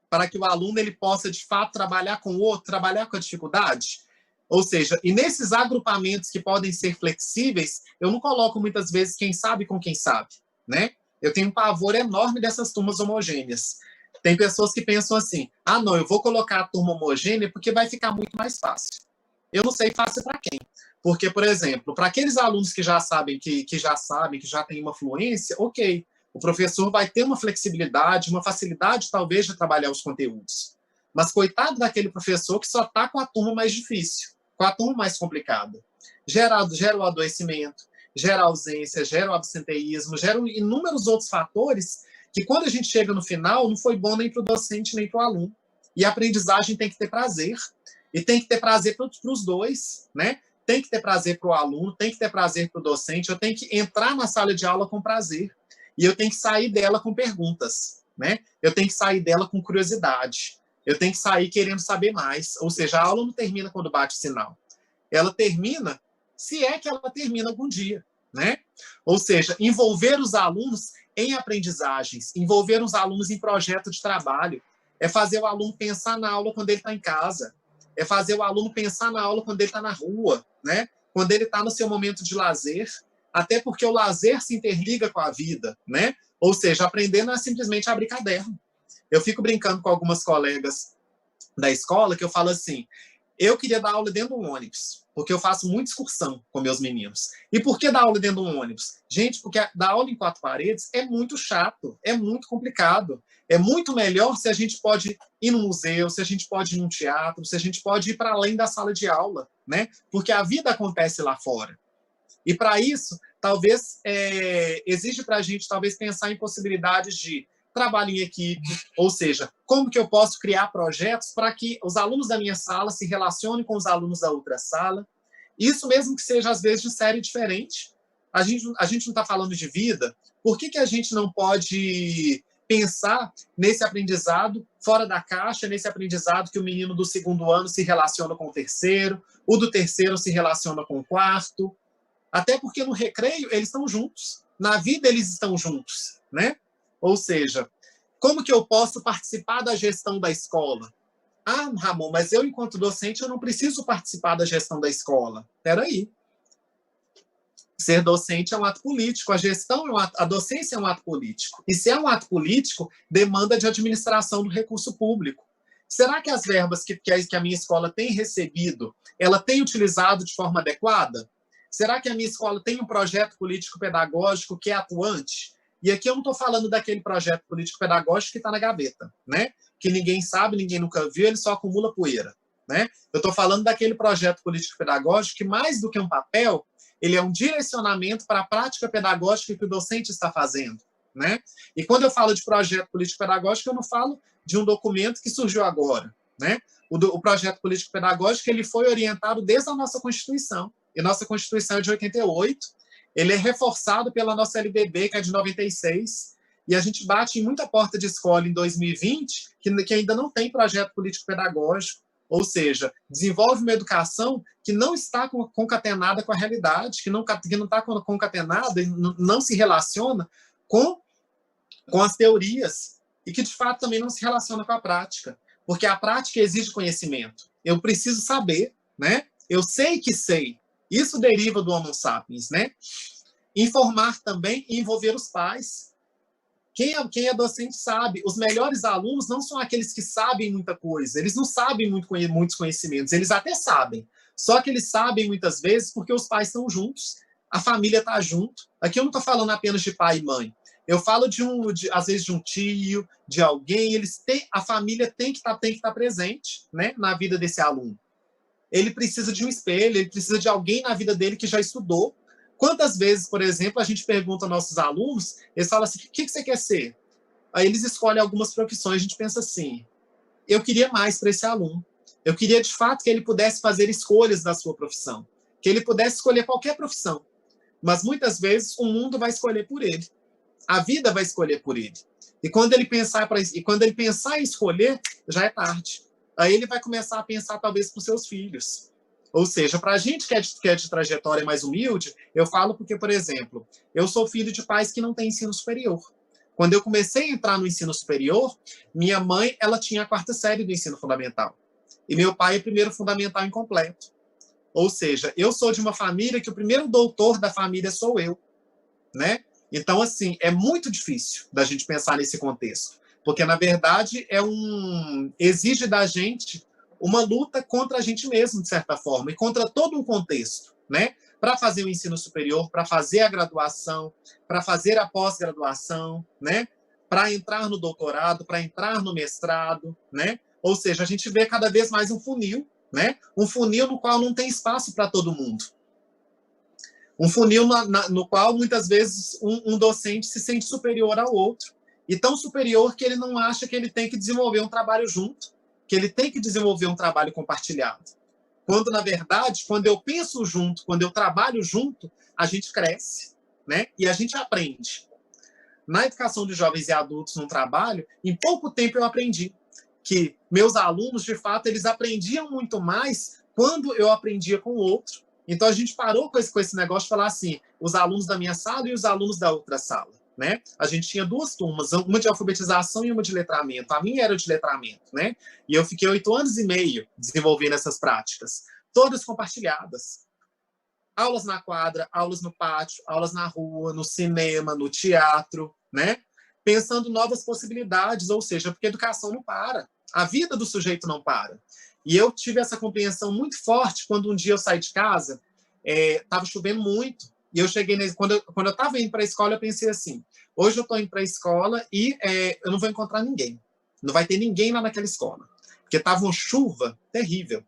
para que o aluno ele possa, de fato, trabalhar com o outro, trabalhar com a dificuldade? Ou seja, e nesses agrupamentos que podem ser flexíveis, eu não coloco muitas vezes quem sabe com quem sabe, né? Eu tenho um pavor enorme dessas turmas homogêneas. Tem pessoas que pensam assim: ah, não, eu vou colocar a turma homogênea porque vai ficar muito mais fácil. Eu não sei fácil para quem. Porque, por exemplo, para aqueles alunos que já sabem, que já têm uma fluência, ok, o professor vai ter uma flexibilidade, uma facilidade, talvez, de trabalhar os conteúdos. Mas coitado daquele professor que só está com a turma mais difícil, com a turma mais complicada. Gera o adoecimento, gera ausência, gera o absenteísmo, gera inúmeros outros fatores que, quando a gente chega no final, não foi bom nem para o docente, nem para o aluno. E a aprendizagem tem que ter prazer. E tem que ter prazer para os dois, né? Tem que ter prazer para o aluno, tem que ter prazer para o docente, eu tenho que entrar na sala de aula com prazer. e eu tenho que sair dela com perguntas, né? Eu tenho que sair dela com curiosidade. Eu tenho que sair querendo saber mais. Ou seja, a aula não termina quando bate o sinal. Ela termina, se é que ela termina algum dia, né? Ou seja, envolver os alunos em aprendizagens, envolver os alunos em projeto de trabalho, é fazer o aluno pensar na aula quando ele está em casa, é fazer o aluno pensar na aula quando ele está na rua, né? Quando ele está no seu momento de lazer, até porque o lazer se interliga com a vida, né? Ou seja, aprender não é simplesmente abrir caderno. Eu fico brincando com algumas colegas da escola que eu falo assim, eu queria dar aula dentro de um ônibus, porque eu faço muita excursão com meus meninos. E por que dar aula dentro de um ônibus? Gente, porque dar aula em 4 paredes é muito chato, é muito complicado. É muito melhor se a gente pode ir no museu, se a gente pode ir num teatro, se a gente pode ir para além da sala de aula, né? Porque a vida acontece lá fora. E para isso, talvez exige para a gente talvez pensar em possibilidades de trabalho em equipe, ou seja, como que eu posso criar projetos para que os alunos da minha sala se relacionem com os alunos da outra sala. Isso mesmo que seja, às vezes, de série diferente. A gente não está falando de vida. Por que a gente não pode pensar nesse aprendizado fora da caixa, nesse aprendizado que o menino do 2º ano se relaciona com o terceiro, o do terceiro se relaciona com o quarto? Até porque no recreio eles estão juntos, na vida eles estão juntos, né? Ou seja, como que eu posso participar da gestão da escola? Ah, Ramon, mas eu, enquanto docente, eu não preciso participar da gestão da escola. Espera aí. Ser docente é um ato político, a gestão a docência é um ato político. E se é um ato político, demanda de administração do recurso público. Será que as verbas que a minha escola tem recebido, ela tem utilizado de forma adequada? Será que a minha escola tem um projeto político-pedagógico que é atuante? E aqui eu não estou falando daquele projeto político-pedagógico que está na gaveta, né? Que ninguém sabe, ninguém nunca viu, ele só acumula poeira, né? Eu estou falando daquele projeto político-pedagógico que, mais do que um papel, ele é um direcionamento para a prática pedagógica que o docente está fazendo, né? E quando eu falo de projeto político-pedagógico, eu não falo de um documento que surgiu agora, né? O projeto político-pedagógico ele foi orientado desde a nossa Constituição. E nossa Constituição é de 88, ele é reforçado pela nossa LDB, que é de 96, e a gente bate em muita porta de escola em 2020 que ainda não tem projeto político-pedagógico, ou seja, desenvolve uma educação que não está concatenada com a realidade, que não está concatenada e não se relaciona com as teorias, e que, de fato, também não se relaciona com a prática, porque a prática exige conhecimento. Eu preciso saber, né? Eu sei que sei. Isso deriva do Homo sapiens, né? Informar também e envolver os pais. Quem é docente sabe. Os melhores alunos não são aqueles que sabem muita coisa. Eles não sabem muitos conhecimentos. Eles até sabem. Só que eles sabem muitas vezes porque os pais estão juntos. A família está junto. Aqui eu não estou falando apenas de pai e mãe. Eu falo às vezes de um tio, de alguém. A família tem que estar presente, né, na vida desse aluno. Ele precisa de um espelho, ele precisa de alguém na vida dele que já estudou. Quantas vezes, por exemplo, a gente pergunta aos nossos alunos, eles falam assim, o que você quer ser? Aí eles escolhem algumas profissões, a gente pensa assim, eu queria mais para esse aluno. Eu queria, de fato, que ele pudesse fazer escolhas da sua profissão, que ele pudesse escolher qualquer profissão. Mas, muitas vezes, o mundo vai escolher por ele. A vida vai escolher por ele. E quando ele pensar em escolher, já é tarde. Aí ele vai começar a pensar, talvez, para os seus filhos. Ou seja, para a gente que é de trajetória mais humilde, eu falo porque, por exemplo, eu sou filho de pais que não têm ensino superior. Quando eu comecei a entrar no ensino superior, minha mãe ela tinha a 4ª série do ensino fundamental. E meu pai é o 1º fundamental incompleto. Ou seja, eu sou de uma família que o primeiro doutor da família sou eu, né? Então, assim, é muito difícil da gente pensar nesse contexto. Porque, na verdade, exige da gente uma luta contra a gente mesmo, de certa forma, e contra todo um contexto, né? Para fazer o ensino superior, para fazer a graduação, para fazer a pós-graduação, né? Para entrar no doutorado, para entrar no mestrado, né? Ou seja, a gente vê cada vez mais um funil, né? Um funil no qual não tem espaço para todo mundo. Um funil no qual, muitas vezes, um docente se sente superior ao outro, e tão superior que ele não acha que ele tem que desenvolver um trabalho junto, que ele tem que desenvolver um trabalho compartilhado. Quando, na verdade, quando eu penso junto, quando eu trabalho junto, a gente cresce, né? E a gente aprende. na educação de jovens e adultos, num trabalho, em pouco tempo eu aprendi que meus alunos, de fato, eles aprendiam muito mais quando eu aprendia com o outro. Então, a gente parou com esse negócio de falar assim, os alunos da minha sala e os alunos da outra sala. Né? A gente tinha 2 turmas, uma de alfabetização e uma de letramento. A minha era de letramento, né? E eu fiquei 8 anos e meio desenvolvendo essas práticas, todas compartilhadas. Aulas na quadra, aulas no pátio, aulas na rua, no cinema, no teatro, né? Pensando novas possibilidades, ou seja, porque a educação não para, a vida do sujeito não para. E eu tive essa compreensão muito forte quando um dia eu saí de casa, estava chovendo muito, e eu cheguei, quando eu estava indo para a escola, eu pensei assim, hoje eu estou indo para a escola e eu não vou encontrar ninguém, não vai ter ninguém lá naquela escola, porque estava uma chuva terrível.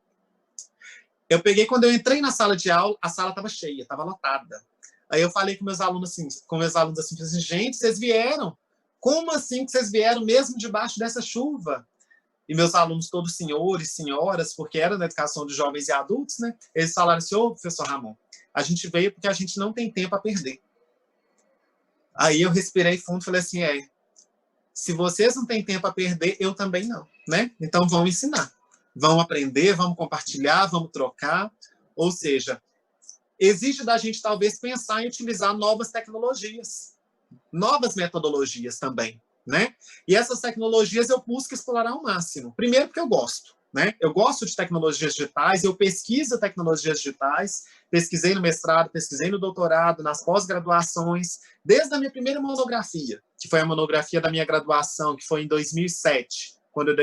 Eu peguei, quando eu entrei na sala de aula, a sala estava cheia, estava lotada. Aí eu falei com meus alunos assim, gente, vocês vieram? Como assim que vocês vieram mesmo debaixo dessa chuva? E meus alunos, todos senhores, senhoras, porque era na educação de jovens e adultos, né? Eles falaram assim, ô, professor Ramon, a gente veio porque a gente não tem tempo a perder. Aí eu respirei fundo e falei assim, se vocês não têm tempo a perder, eu também não, né? Então vão ensinar. Vão aprender, vamos compartilhar, vamos trocar. Ou seja, exige da gente talvez pensar em utilizar novas tecnologias, novas metodologias também, né? E essas tecnologias eu busco explorar ao máximo. Primeiro porque eu gosto, né? Eu gosto de tecnologias digitais, eu pesquiso tecnologias digitais, pesquisei no mestrado, pesquisei no doutorado, nas pós-graduações, desde a minha primeira monografia, que foi a monografia da minha graduação, que foi em 2007, quando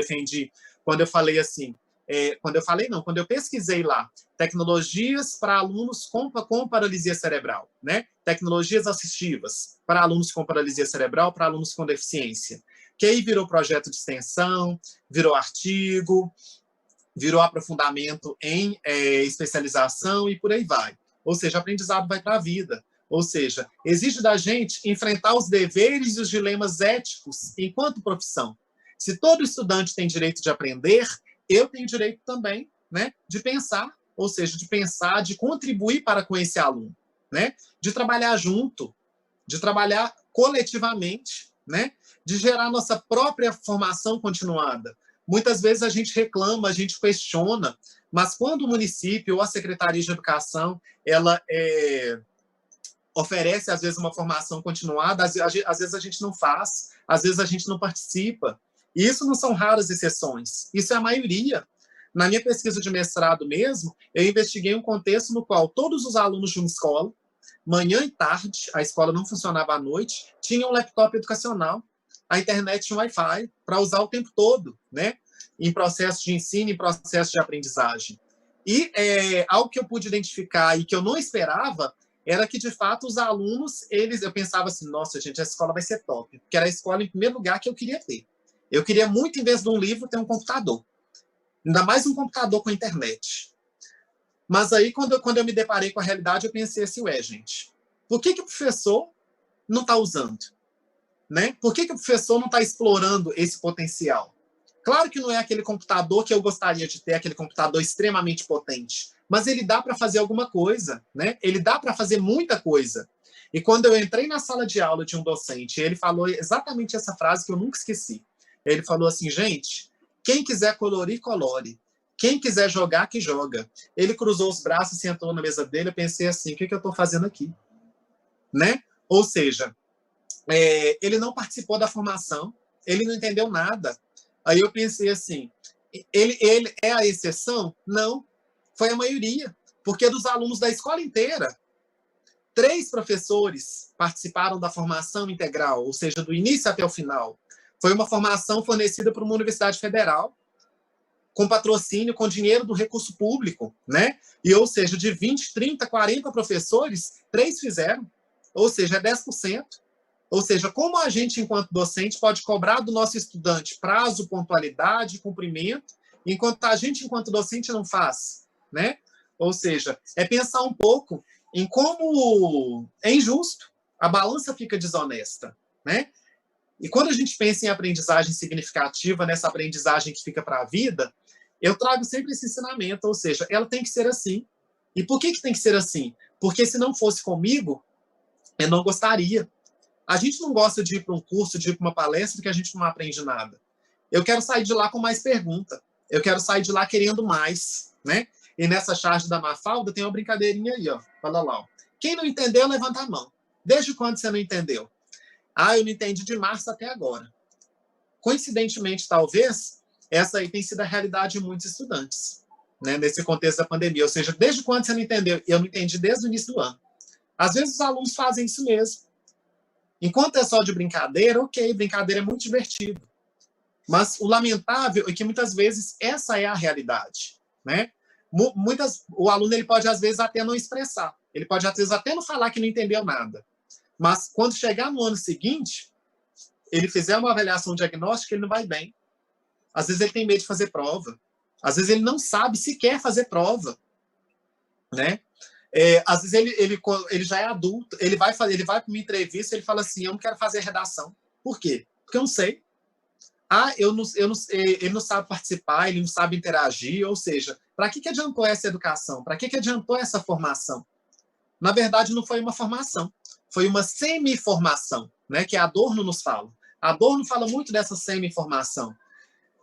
eu falei assim, quando eu pesquisei lá, tecnologias para alunos com paralisia cerebral, né? Tecnologias assistivas para alunos com paralisia cerebral, para alunos com deficiência. Que aí virou projeto de extensão, virou artigo, virou aprofundamento em especialização e por aí vai. Ou seja, aprendizado vai para a vida. Ou seja, exige da gente enfrentar os deveres e os dilemas éticos enquanto profissão. Se todo estudante tem direito de aprender, eu tenho direito também, né, de pensar, ou seja, de pensar, de contribuir para com esse aluno, né, de trabalhar junto, de trabalhar coletivamente, né, de gerar nossa própria formação continuada. Muitas vezes a gente reclama, a gente questiona, mas quando o município ou a Secretaria de Educação ela oferece, às vezes, uma formação continuada, às vezes a gente não faz, às vezes a gente não participa. E isso não são raras exceções, isso é a maioria. Na minha pesquisa de mestrado mesmo, eu investiguei um contexto no qual todos os alunos de uma escola, manhã e tarde, a escola não funcionava à noite, tinham um laptop educacional, a internet tinha Wi-Fi, para usar o tempo todo, né? Em processo de ensino, em processo de aprendizagem. E algo que eu pude identificar e que eu não esperava era que, de fato, os alunos, eu pensava assim, nossa, gente, a escola vai ser top, porque era a escola, em primeiro lugar, que eu queria ter. Eu queria muito, em vez de um livro, ter um computador. Ainda mais um computador com internet. Mas aí, quando eu me deparei com a realidade, eu pensei assim, gente, por que o professor não está usando? Né? Por que o professor não está explorando esse potencial? Claro que não é aquele computador que eu gostaria de ter, aquele computador extremamente potente, mas ele dá para fazer alguma coisa, né? Ele dá para fazer muita coisa. E quando eu entrei na sala de aula de um docente, ele falou exatamente essa frase que eu nunca esqueci. Ele falou assim, gente, quem quiser colorir, colore. Quem quiser jogar, que joga. Ele cruzou os braços, sentou na mesa dele, eu pensei assim, o que eu estou fazendo aqui? Né? Ou seja, ele não participou da formação, ele não entendeu nada. Aí eu pensei assim, ele é a exceção? Não, foi a maioria, porque dos alunos da escola inteira, 3 professores participaram da formação integral, ou seja, do início até o final. Foi uma formação fornecida por uma universidade federal, com patrocínio, com dinheiro do recurso público, né? E, ou seja, de 20, 30, 40 professores, 3 fizeram, ou seja, é 10%. Ou seja, como a gente, enquanto docente, pode cobrar do nosso estudante prazo, pontualidade, cumprimento, enquanto a gente, enquanto docente, não faz, né? Ou seja, é pensar um pouco em como é injusto, a balança fica desonesta, né? E quando a gente pensa em aprendizagem significativa, nessa aprendizagem que fica para a vida, eu trago sempre esse ensinamento, ou seja, ela tem que ser assim. E por que tem que ser assim? Porque se não fosse comigo, eu não gostaria. A gente não gosta de ir para um curso, de ir para uma palestra que a gente não aprende nada. Eu quero sair de lá com mais pergunta. Eu quero sair de lá querendo mais, né? E nessa charge da Mafalda tem uma brincadeirinha aí, ó. Fala lá, ó. Quem não entendeu, levanta a mão. Desde quando você não entendeu? Ah, eu não entendi de março até agora. Coincidentemente, talvez, essa aí tem sido a realidade de muitos estudantes, né? Nesse contexto da pandemia. Ou seja, desde quando você não entendeu? Eu não entendi desde o início do ano. Às vezes os alunos fazem isso mesmo. Enquanto é só de brincadeira, ok, brincadeira é muito divertido. Mas o lamentável é que muitas vezes essa é a realidade, né? O aluno ele pode às vezes até não expressar, ele pode às vezes até não falar que não entendeu nada, mas quando chegar no ano seguinte, ele fizer uma avaliação diagnóstica, ele não vai bem. Às vezes ele tem medo de fazer prova, às vezes ele não sabe se quer fazer prova, né? Às vezes ele já é adulto, ele vai para uma entrevista, ele fala assim, eu não quero fazer redação. Por quê? Porque eu não sei. Ele não sabe participar, ele não sabe interagir, ou seja, para que adiantou essa educação? Para que adiantou essa formação? Na verdade, não foi uma formação, foi uma semi-formação, né, que a Adorno nos fala. A Adorno fala muito dessa semi-formação,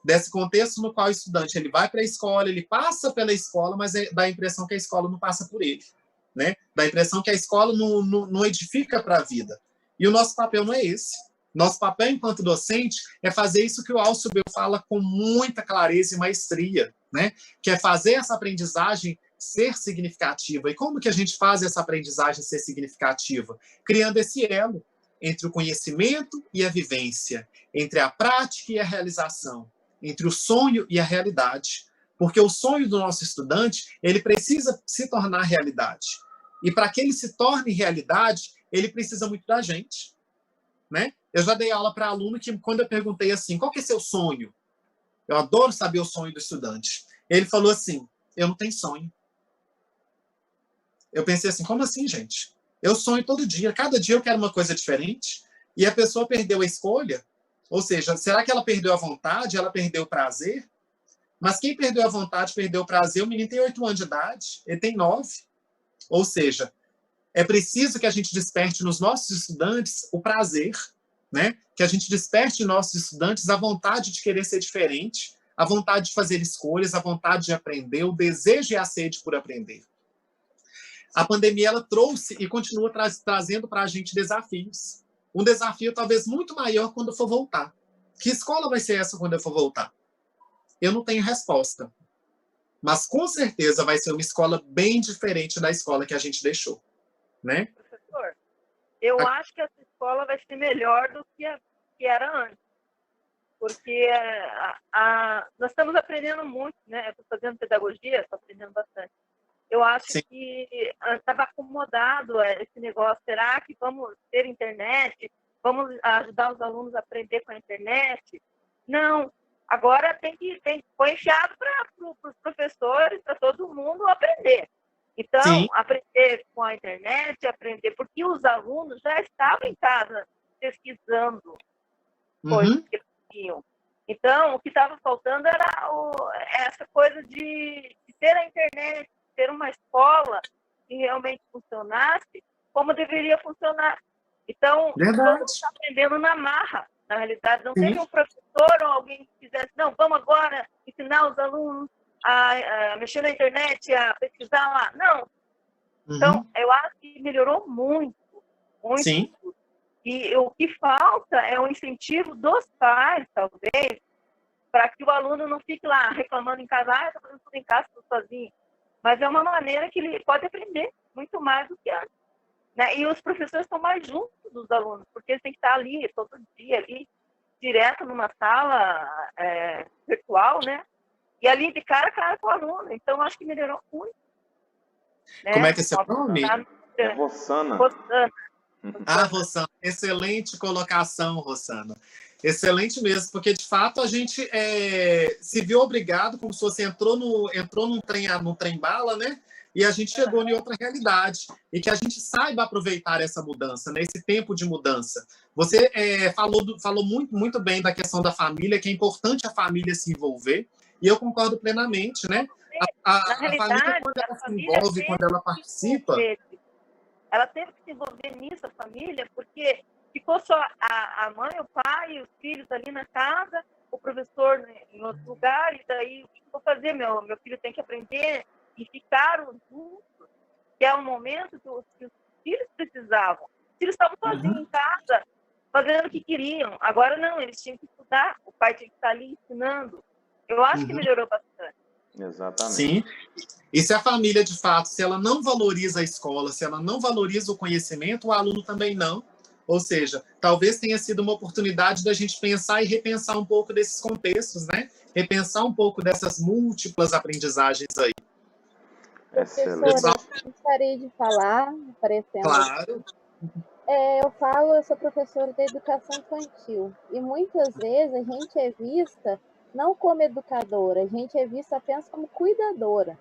desse contexto no qual o estudante ele vai para a escola, ele passa pela escola, mas dá a impressão que a escola não passa por ele, né? Dá a impressão que a escola não edifica para a vida. E o nosso papel não é esse. Nosso papel enquanto docente é fazer isso que o Alcibiel fala com muita clareza e maestria, né? Que é fazer essa aprendizagem ser significativa. E como que a gente faz essa aprendizagem ser significativa? Criando esse elo entre o conhecimento e a vivência, entre a prática e a realização, entre o sonho e a realidade. Porque o sonho do nosso estudante, ele precisa se tornar realidade. E para que ele se torne realidade, ele precisa muito da gente, né? Eu já dei aula para aluno que, quando eu perguntei assim, qual que é seu sonho? Eu adoro saber o sonho do estudante. Ele falou assim, eu não tenho sonho. Eu pensei assim, como assim, gente? Eu sonho todo dia, cada dia eu quero uma coisa diferente. E a pessoa perdeu a escolha? Ou seja, será que ela perdeu a vontade? Ela perdeu o prazer? Mas quem perdeu a vontade, perdeu o prazer, o menino tem 8 anos de idade, ele tem 9. Ou seja, é preciso que a gente desperte nos nossos estudantes o prazer, né? Que a gente desperte nos nossos estudantes a vontade de querer ser diferente, a vontade de fazer escolhas, a vontade de aprender, o desejo e a sede por aprender. A pandemia ela trouxe e continua trazendo para a gente desafios. Um desafio talvez muito maior quando eu for voltar. Que escola vai ser essa quando eu for voltar? Eu não tenho resposta. Mas com certeza vai ser uma escola bem diferente da escola que a gente deixou, né? Professor, eu acho que essa escola vai ser melhor do que era antes. Porque nós estamos aprendendo muito, né? Eu estou fazendo pedagogia, estou aprendendo bastante. Eu acho Sim. que estava acomodado esse negócio. Será que vamos ter internet? Vamos ajudar os alunos a aprender com a internet? Não. Agora foi enfiado para os professores, para todo mundo aprender. Então, Sim. aprender com a internet, aprender, porque os alunos já estavam em casa pesquisando coisas que eles tinham. Então, o que estava faltando era essa coisa de ter a internet, ter uma escola que realmente funcionasse como deveria funcionar. Então, todo mundo está aprendendo na marra. Na realidade, não teve um professor ou alguém que fizesse, não, vamos agora ensinar os alunos a mexer na internet, a pesquisar lá. Não. Então, eu acho que melhorou muito, muito. Sim. E o que falta é um incentivo dos pais, talvez, para que o aluno não fique lá reclamando em casa, estou fazendo tudo em casa, estou sozinho. Mas é uma maneira que ele pode aprender muito mais do que antes. Né? E os professores estão mais juntos dos alunos, porque eles têm que estar ali todo dia, ali, direto numa sala virtual, né? E ali de cara a cara com o aluno. Então, acho que melhorou muito. Né? Como é que é seu nome? É Rossana. Rossana. Ah, Rossana, excelente colocação, Rossana. Excelente mesmo, porque de fato a gente se viu obrigado, como se você entrou num trem-bala, né? E a gente chegou em outra realidade. E que a gente saiba aproveitar essa mudança, né? Esse tempo de mudança. Você falou muito, muito bem da questão da família, que é importante a família se envolver. E eu concordo plenamente, né? A família, quando ela se envolve, quando ela participa... Ela teve que se envolver nisso, a família, porque ficou só a mãe, o pai e os filhos ali na casa, o professor, né, em outro lugar, e daí o que eu vou fazer? Meu filho tem que aprender, e ficaram juntos, que é um momento que os filhos precisavam. Os filhos estavam sozinhos em casa, fazendo o que queriam. Agora não, eles tinham que estudar, o pai tinha que estar ali ensinando. Eu acho que melhorou bastante. Exatamente. Sim. E se a família, de fato, se ela não valoriza a escola, se ela não valoriza o conhecimento, o aluno também não. Ou seja, talvez tenha sido uma oportunidade da gente pensar e repensar um pouco desses contextos, né? Repensar um pouco dessas múltiplas aprendizagens aí. Professora, eu gostaria de falar, aparecendo. Claro. Eu sou professora de educação infantil. E muitas vezes a gente é vista não como educadora, a gente é vista apenas como cuidadora.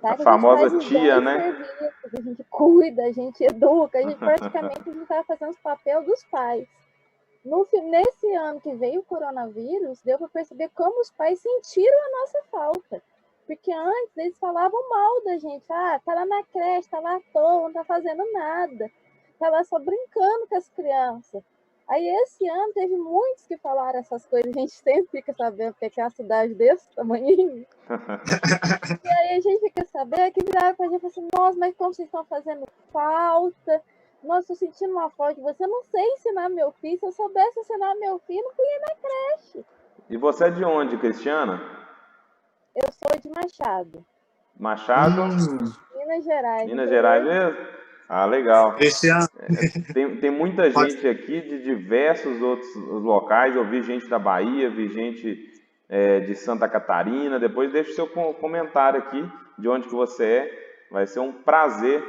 A famosa tia, né? Serviços, a gente cuida, a gente educa, a gente praticamente está fazendo o papel dos pais. Nesse ano que veio o coronavírus, deu para perceber como os pais sentiram a nossa falta. Porque antes eles falavam mal da gente. Ah, tá lá na creche, tá lá à toa, não tá fazendo nada. Tá lá só brincando com as crianças. Aí esse ano teve muitos que falaram essas coisas. A gente sempre fica sabendo que é uma cidade desse tamanhinho. E aí a gente fica sabendo que viraram pra gente e falaram assim, nossa, mas como vocês estão fazendo falta? Nossa, tô sentindo uma falta de você. Eu não sei ensinar meu filho. Se eu soubesse ensinar meu filho, eu não podia ir na creche. E você é de onde, Cristiana? Eu sou de Machado. Machado? Minas Gerais. Minas Gerais mesmo? Ah, legal. Cristiano. Tem muita gente aqui de diversos outros locais. Eu vi gente da Bahia, vi gente de Santa Catarina. Depois deixa o seu comentário aqui de onde que você é. Vai ser um prazer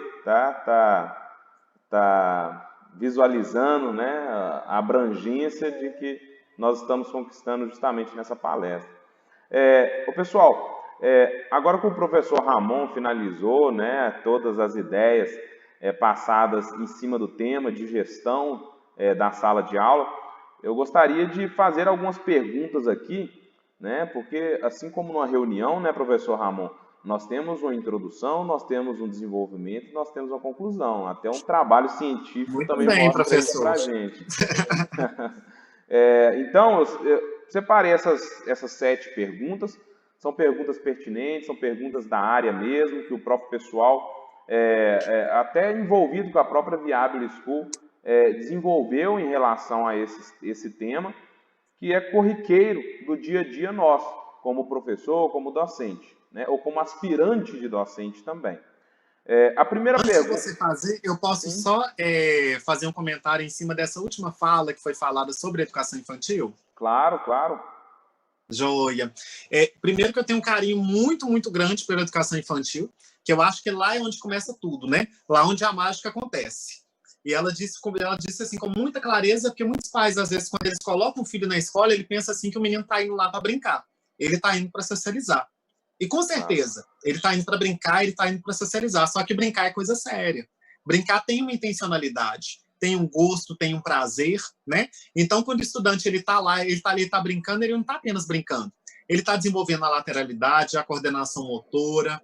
tá visualizando, né, a abrangência de que nós estamos conquistando justamente nessa palestra. Pessoal, agora que o professor Ramon finalizou, né, todas as ideias passadas em cima do tema de gestão da sala de aula, eu gostaria de fazer algumas perguntas aqui, né, porque assim como numa reunião, né, professor Ramon, nós temos uma introdução, nós temos um desenvolvimento, nós temos uma conclusão, até um trabalho científico. Muito também bem, mostra isso para a gente. Então, eu separei essas 7 perguntas. São perguntas pertinentes, são perguntas da área mesmo, que o próprio pessoal, até envolvido com a própria Viable School, desenvolveu em relação a esse tema, que é corriqueiro do dia a dia nosso, como professor, como docente, né? Ou como aspirante de docente também. A primeira pergunta... Antes de você fazer, eu posso só fazer um comentário em cima dessa última fala que foi falada sobre educação infantil? Claro, claro. Joia. Primeiro que eu tenho um carinho muito, muito grande pela educação infantil, que eu acho que lá é onde começa tudo, né? Lá onde a mágica acontece. E ela disse assim com muita clareza, porque muitos pais, às vezes, quando eles colocam o filho na escola, ele pensa assim que o menino está indo lá para brincar. Ele está indo para socializar. E com certeza, ele está indo para brincar, ele está indo para socializar. Só que brincar é coisa séria. Brincar tem uma intencionalidade, tem um gosto, tem um prazer, né? Então, quando o estudante ele está lá, ele está ali, está brincando, ele não está apenas brincando. Ele está desenvolvendo a lateralidade, a coordenação motora,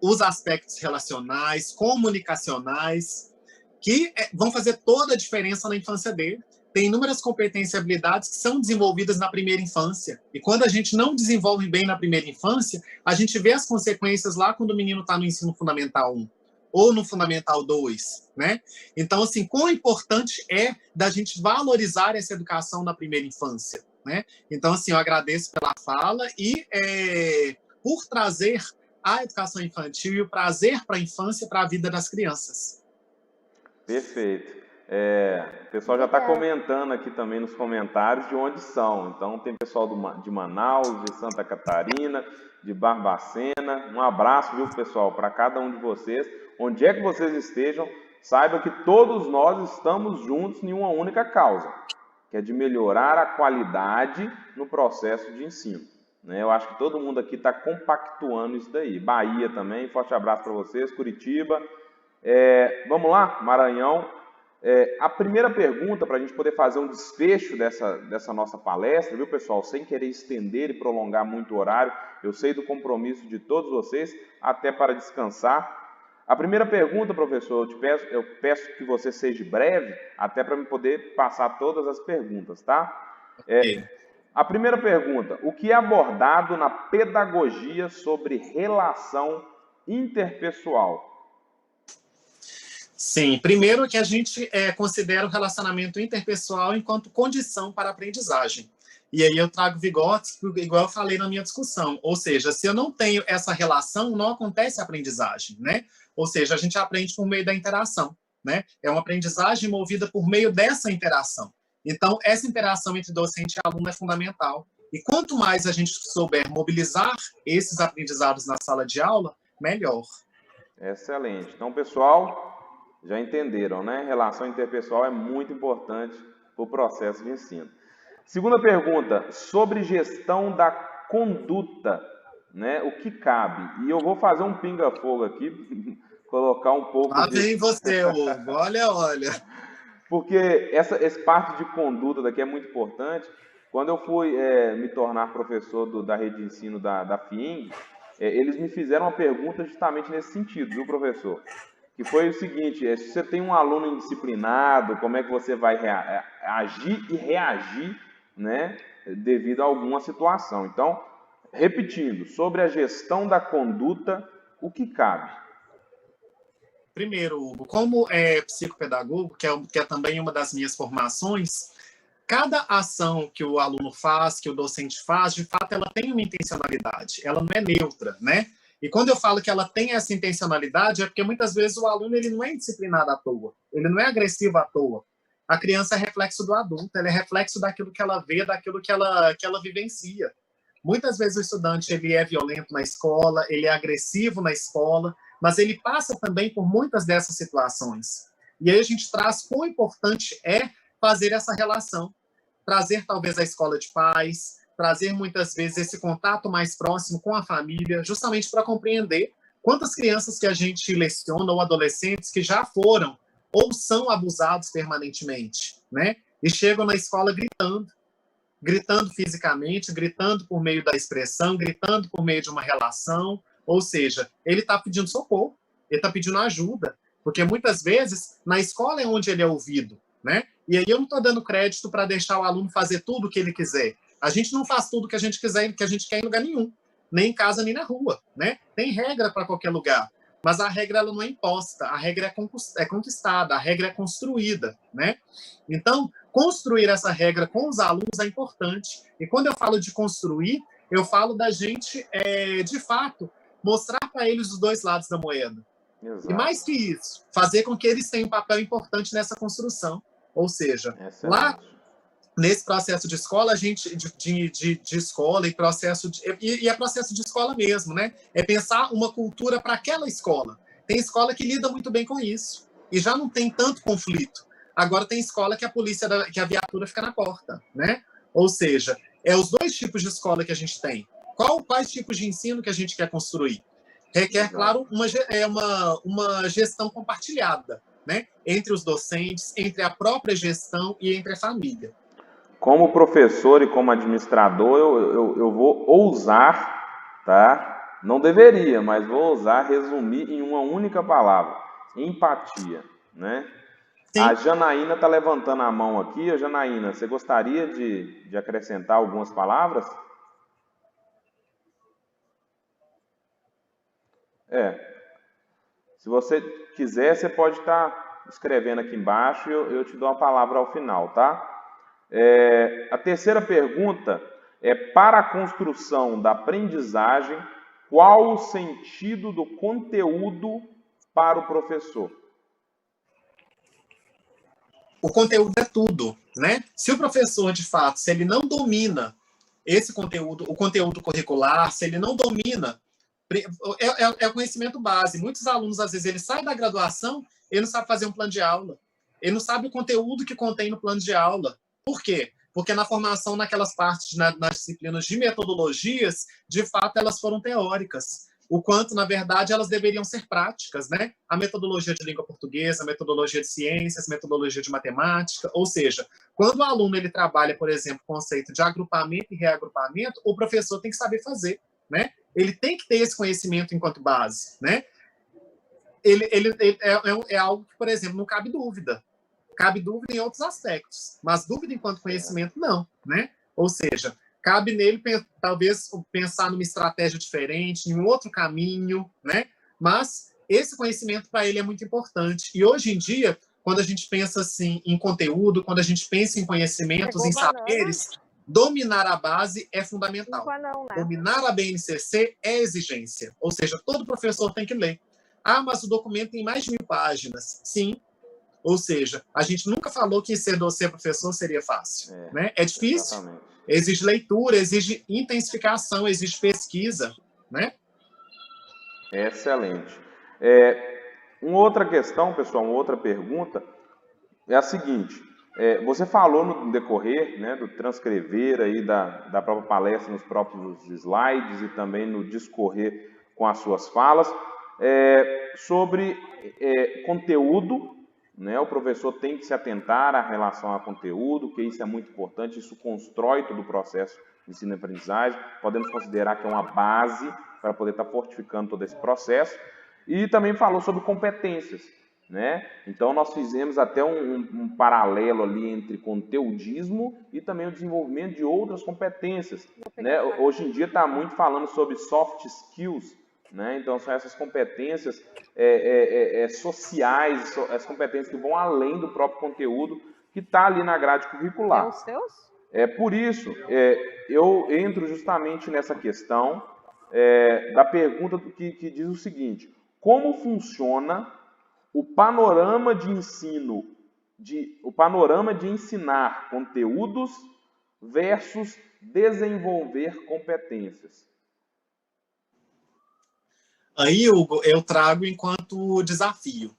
os aspectos relacionais, comunicacionais, que vão fazer toda a diferença na infância dele. Tem inúmeras competências e habilidades que são desenvolvidas na primeira infância. E quando a gente não desenvolve bem na primeira infância, a gente vê as consequências lá quando o menino está no ensino fundamental 1 ou no fundamental 2, né? Então, assim, quão importante é da gente valorizar essa educação na primeira infância, né? Então, assim, eu agradeço pela fala e por trazer a educação infantil e o prazer para a infância, para a vida das crianças. Perfeito. O pessoal já está comentando aqui também nos comentários de onde são. Então, tem pessoal de Manaus, de Santa Catarina, de Barbacena. Um abraço, viu, pessoal, para cada um de vocês. Onde é que vocês estejam, saiba que todos nós estamos juntos em uma única causa, que é de melhorar a qualidade no processo de ensino. Eu acho que todo mundo aqui está compactuando isso daí. Bahia também, forte abraço para vocês, Curitiba. Vamos lá, Maranhão. A primeira pergunta, para a gente poder fazer um desfecho dessa nossa palestra, viu, pessoal? Sem querer estender e prolongar muito o horário, eu sei do compromisso de todos vocês, até para descansar. A primeira pergunta, professor, eu peço que você seja breve, até para eu poder passar todas as perguntas, tá? A primeira pergunta, o que é abordado na pedagogia sobre relação interpessoal? Sim, primeiro que a gente considera o relacionamento interpessoal enquanto condição para a aprendizagem. E aí eu trago Vygotsky, igual eu falei na minha discussão. Ou seja, se eu não tenho essa relação, não acontece a aprendizagem, né? Ou seja, a gente aprende por meio da interação, né? É uma aprendizagem movida por meio dessa interação. Então, essa interação entre docente e aluno é fundamental. E quanto mais a gente souber mobilizar esses aprendizados na sala de aula, melhor. Excelente. Então, pessoal, já entenderam, né? Relação interpessoal é muito importante para o processo de ensino. Segunda pergunta, sobre gestão da conduta, né? O que cabe? E eu vou fazer um pinga-fogo aqui, colocar um pouco Lá vem você, Hugo. Olha. Porque essa parte de conduta daqui é muito importante. Quando eu fui me tornar professor da rede de ensino da FIENG, eles me fizeram uma pergunta justamente nesse sentido, viu, professor? Que foi o seguinte, se você tem um aluno indisciplinado, como é que você vai agir e reagir, né, devido a alguma situação? Então, repetindo, sobre a gestão da conduta, o que cabe? Primeiro, Hugo, como psicopedagogo, que é também uma das minhas formações, cada ação que o aluno faz, que o docente faz, de fato, ela tem uma intencionalidade, ela não é neutra, né? E quando eu falo que ela tem essa intencionalidade, é porque muitas vezes o aluno ele não é indisciplinado à toa, ele não é agressivo à toa. A criança é reflexo do adulto, ela é reflexo daquilo que ela vê, daquilo que ela vivencia. Muitas vezes o estudante ele é violento na escola, ele é agressivo na escola, mas ele passa também por muitas dessas situações. E aí a gente traz quão importante é fazer essa relação, trazer talvez a escola de paz, trazer muitas vezes esse contato mais próximo com a família, justamente para compreender quantas crianças que a gente leciona ou adolescentes que já foram ou são abusados permanentemente, né? E chegam na escola gritando fisicamente, gritando por meio da expressão, gritando por meio de uma relação, ou seja, ele está pedindo socorro, ele está pedindo ajuda, porque muitas vezes na escola é onde ele é ouvido, né? E aí eu não estou dando crédito para deixar o aluno fazer tudo o que ele quiser. A gente não faz tudo o que a gente quiser, que a gente quer em lugar nenhum, nem em casa nem na rua, né? Tem regra para qualquer lugar, mas a regra ela não é imposta, a regra é conquistada, a regra é construída, né? Então, construir essa regra com os alunos é importante. E quando eu falo de construir, eu falo da gente, de fato, mostrar para eles os dois lados da moeda. Exato. E mais que isso, fazer com que eles tenham um papel importante nessa construção. Ou seja, lá nesse processo de escola, a gente de escola e processo e é processo de escola mesmo, né? É pensar uma cultura para aquela escola. Tem escola que lida muito bem com isso e já não tem tanto conflito. Agora tem escola que que a viatura fica na porta, né? Ou seja, os dois tipos de escola que a gente tem. Quais tipos de ensino que a gente quer construir? Requer, claro, uma gestão compartilhada, né? Entre os docentes, entre a própria gestão e entre a família. Como professor e como administrador, eu vou ousar, tá? Não deveria, mas vou ousar resumir em uma única palavra: empatia, né? Sim. A Janaína está levantando a mão aqui. Janaína, você gostaria de acrescentar algumas palavras? Se você quiser, você pode estar escrevendo aqui embaixo e eu te dou a palavra ao final, tá? A terceira pergunta é: para a construção da aprendizagem, qual o sentido do conteúdo para o professor? O conteúdo é tudo, né? Se o professor, de fato, se ele não domina esse conteúdo, o conteúdo curricular, se ele não domina, é conhecimento base. Muitos alunos, às vezes, ele sai da graduação, ele não sabe fazer um plano de aula. Ele não sabe o conteúdo que contém no plano de aula. Por quê? Porque na formação, naquelas partes, nas disciplinas de metodologias, de fato, elas foram teóricas. O quanto, na verdade, elas deveriam ser práticas, né? A metodologia de língua portuguesa, a metodologia de ciências, a metodologia de matemática. Ou seja, quando o aluno ele trabalha, por exemplo, o conceito de agrupamento e reagrupamento, o professor tem que saber fazer, né? Ele tem que ter esse conhecimento enquanto base, né? é algo que, por exemplo, não cabe dúvida. Cabe dúvida em outros aspectos, mas dúvida enquanto conhecimento, não, né? Ou seja, cabe nele, talvez, pensar numa estratégia diferente, em um outro caminho, né? Mas esse conhecimento, para ele, é muito importante. E, hoje em dia, quando a gente pensa assim, em conteúdo, quando a gente pensa em conhecimentos, em saberes, dominar a base é fundamental. Dominar a BNCC é exigência. Ou seja, todo professor tem que ler. Ah, mas o documento tem mais de 1000 páginas. Sim. Ou seja, a gente nunca falou que ser professor seria fácil. Né? É difícil. Exatamente. Exige leitura, exige intensificação, exige pesquisa. Né? Excelente. Uma outra questão, pessoal, uma outra pergunta é a seguinte. Você falou no decorrer, né, do transcrever aí da própria palestra nos próprios slides e também no discorrer com as suas falas, sobre conteúdo, né? O professor tem que se atentar à relação a conteúdo, que isso é muito importante, isso constrói todo o processo de ensino e aprendizagem, podemos considerar que é uma base para poder estar fortificando todo esse processo, e também falou sobre competências, né? Então, nós fizemos até um paralelo ali entre conteudismo e também o desenvolvimento de outras competências, né? Hoje em dia está muito falando sobre soft skills, né? Então, são essas competências sociais, as competências que vão além do próprio conteúdo que está ali na grade curricular. Os seus? Por isso, eu entro justamente nessa questão da pergunta que diz o seguinte: como funciona o panorama de ensino, o panorama de ensinar conteúdos versus desenvolver competências? Aí, Hugo, eu trago enquanto desafio.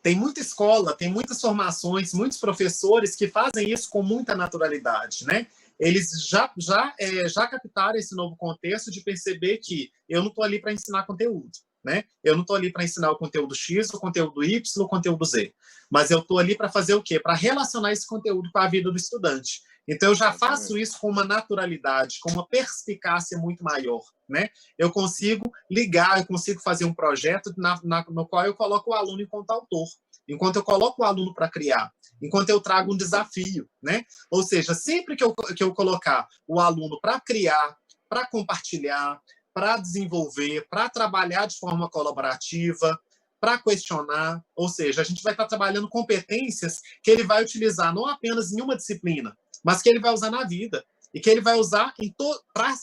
Tem muita escola, tem muitas formações, muitos professores que fazem isso com muita naturalidade, né? Eles já captaram esse novo contexto de perceber que eu não estou ali para ensinar conteúdo, né? Eu não estou ali para ensinar o conteúdo X, o conteúdo Y, o conteúdo Z. Mas eu estou ali para fazer o quê? Para relacionar esse conteúdo com a vida do estudante. Então, eu já faço isso com uma naturalidade, com uma perspicácia muito maior, né? Eu consigo ligar, eu consigo fazer um projeto no qual eu coloco o aluno enquanto autor, enquanto eu coloco o aluno para criar, enquanto eu trago um desafio, né? Ou seja, sempre que eu colocar o aluno para criar, para compartilhar, para desenvolver, para trabalhar de forma colaborativa, para questionar, ou seja, a gente vai estar trabalhando competências que ele vai utilizar não apenas em uma disciplina, mas que ele vai usar na vida e que ele vai usar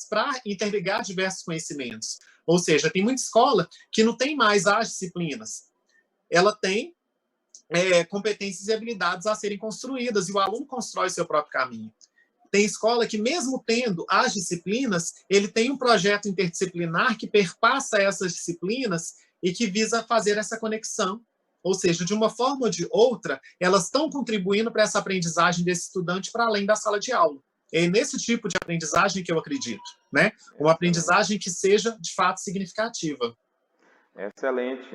para interligar diversos conhecimentos. Ou seja, tem muita escola que não tem mais as disciplinas. Ela tem competências e habilidades a serem construídas e o aluno constrói seu próprio caminho. Tem escola que, mesmo tendo as disciplinas, ele tem um projeto interdisciplinar que perpassa essas disciplinas e que visa fazer essa conexão. Ou seja, de uma forma ou de outra, elas estão contribuindo para essa aprendizagem desse estudante para além da sala de aula. É nesse tipo de aprendizagem que eu acredito, né? Uma aprendizagem que seja, de fato, significativa. Excelente.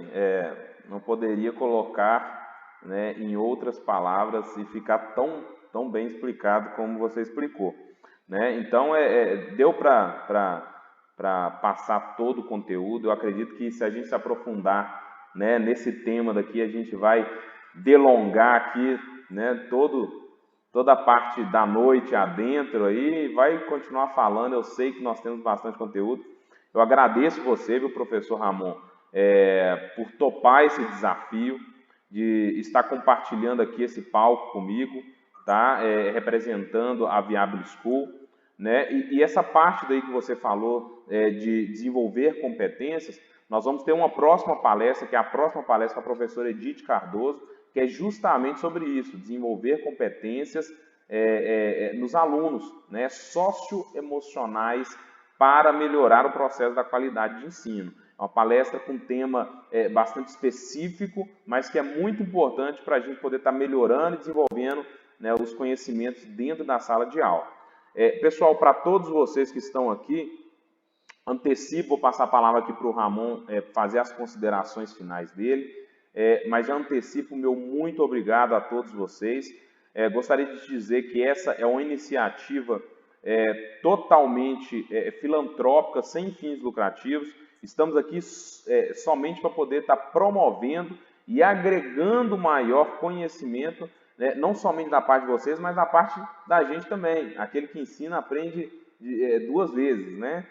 Não poderia colocar, né, em outras palavras e ficar tão bem explicado como você explicou, né? Então, deu para passar todo o conteúdo. Eu acredito que se a gente se aprofundar, né, nesse tema daqui, a gente vai delongar aqui, né, toda a parte da noite adentro aí, e vai continuar falando. Eu sei que nós temos bastante conteúdo. Eu agradeço você, viu, professor Ramon, por topar esse desafio, de estar compartilhando aqui esse palco comigo, tá? Representando a Viable School, né? E essa parte daí que você falou, de desenvolver competências, nós vamos ter uma próxima palestra, que é a próxima palestra com a professora Edith Cardoso, que é justamente sobre isso, desenvolver competências nos alunos, né, socioemocionais, para melhorar o processo da qualidade de ensino. É uma palestra com um tema bastante específico, mas que é muito importante para a gente poder estar melhorando e desenvolvendo, né, os conhecimentos dentro da sala de aula. Pessoal, para todos vocês que estão aqui, vou passar a palavra aqui para o Ramon fazer as considerações finais dele, mas já antecipo o meu muito obrigado a todos vocês. Gostaria de dizer que essa é uma iniciativa totalmente filantrópica, sem fins lucrativos. Estamos aqui somente para poder estar promovendo e agregando maior conhecimento, né, não somente da parte de vocês, mas da parte da gente também. Aquele que ensina aprende duas vezes, né?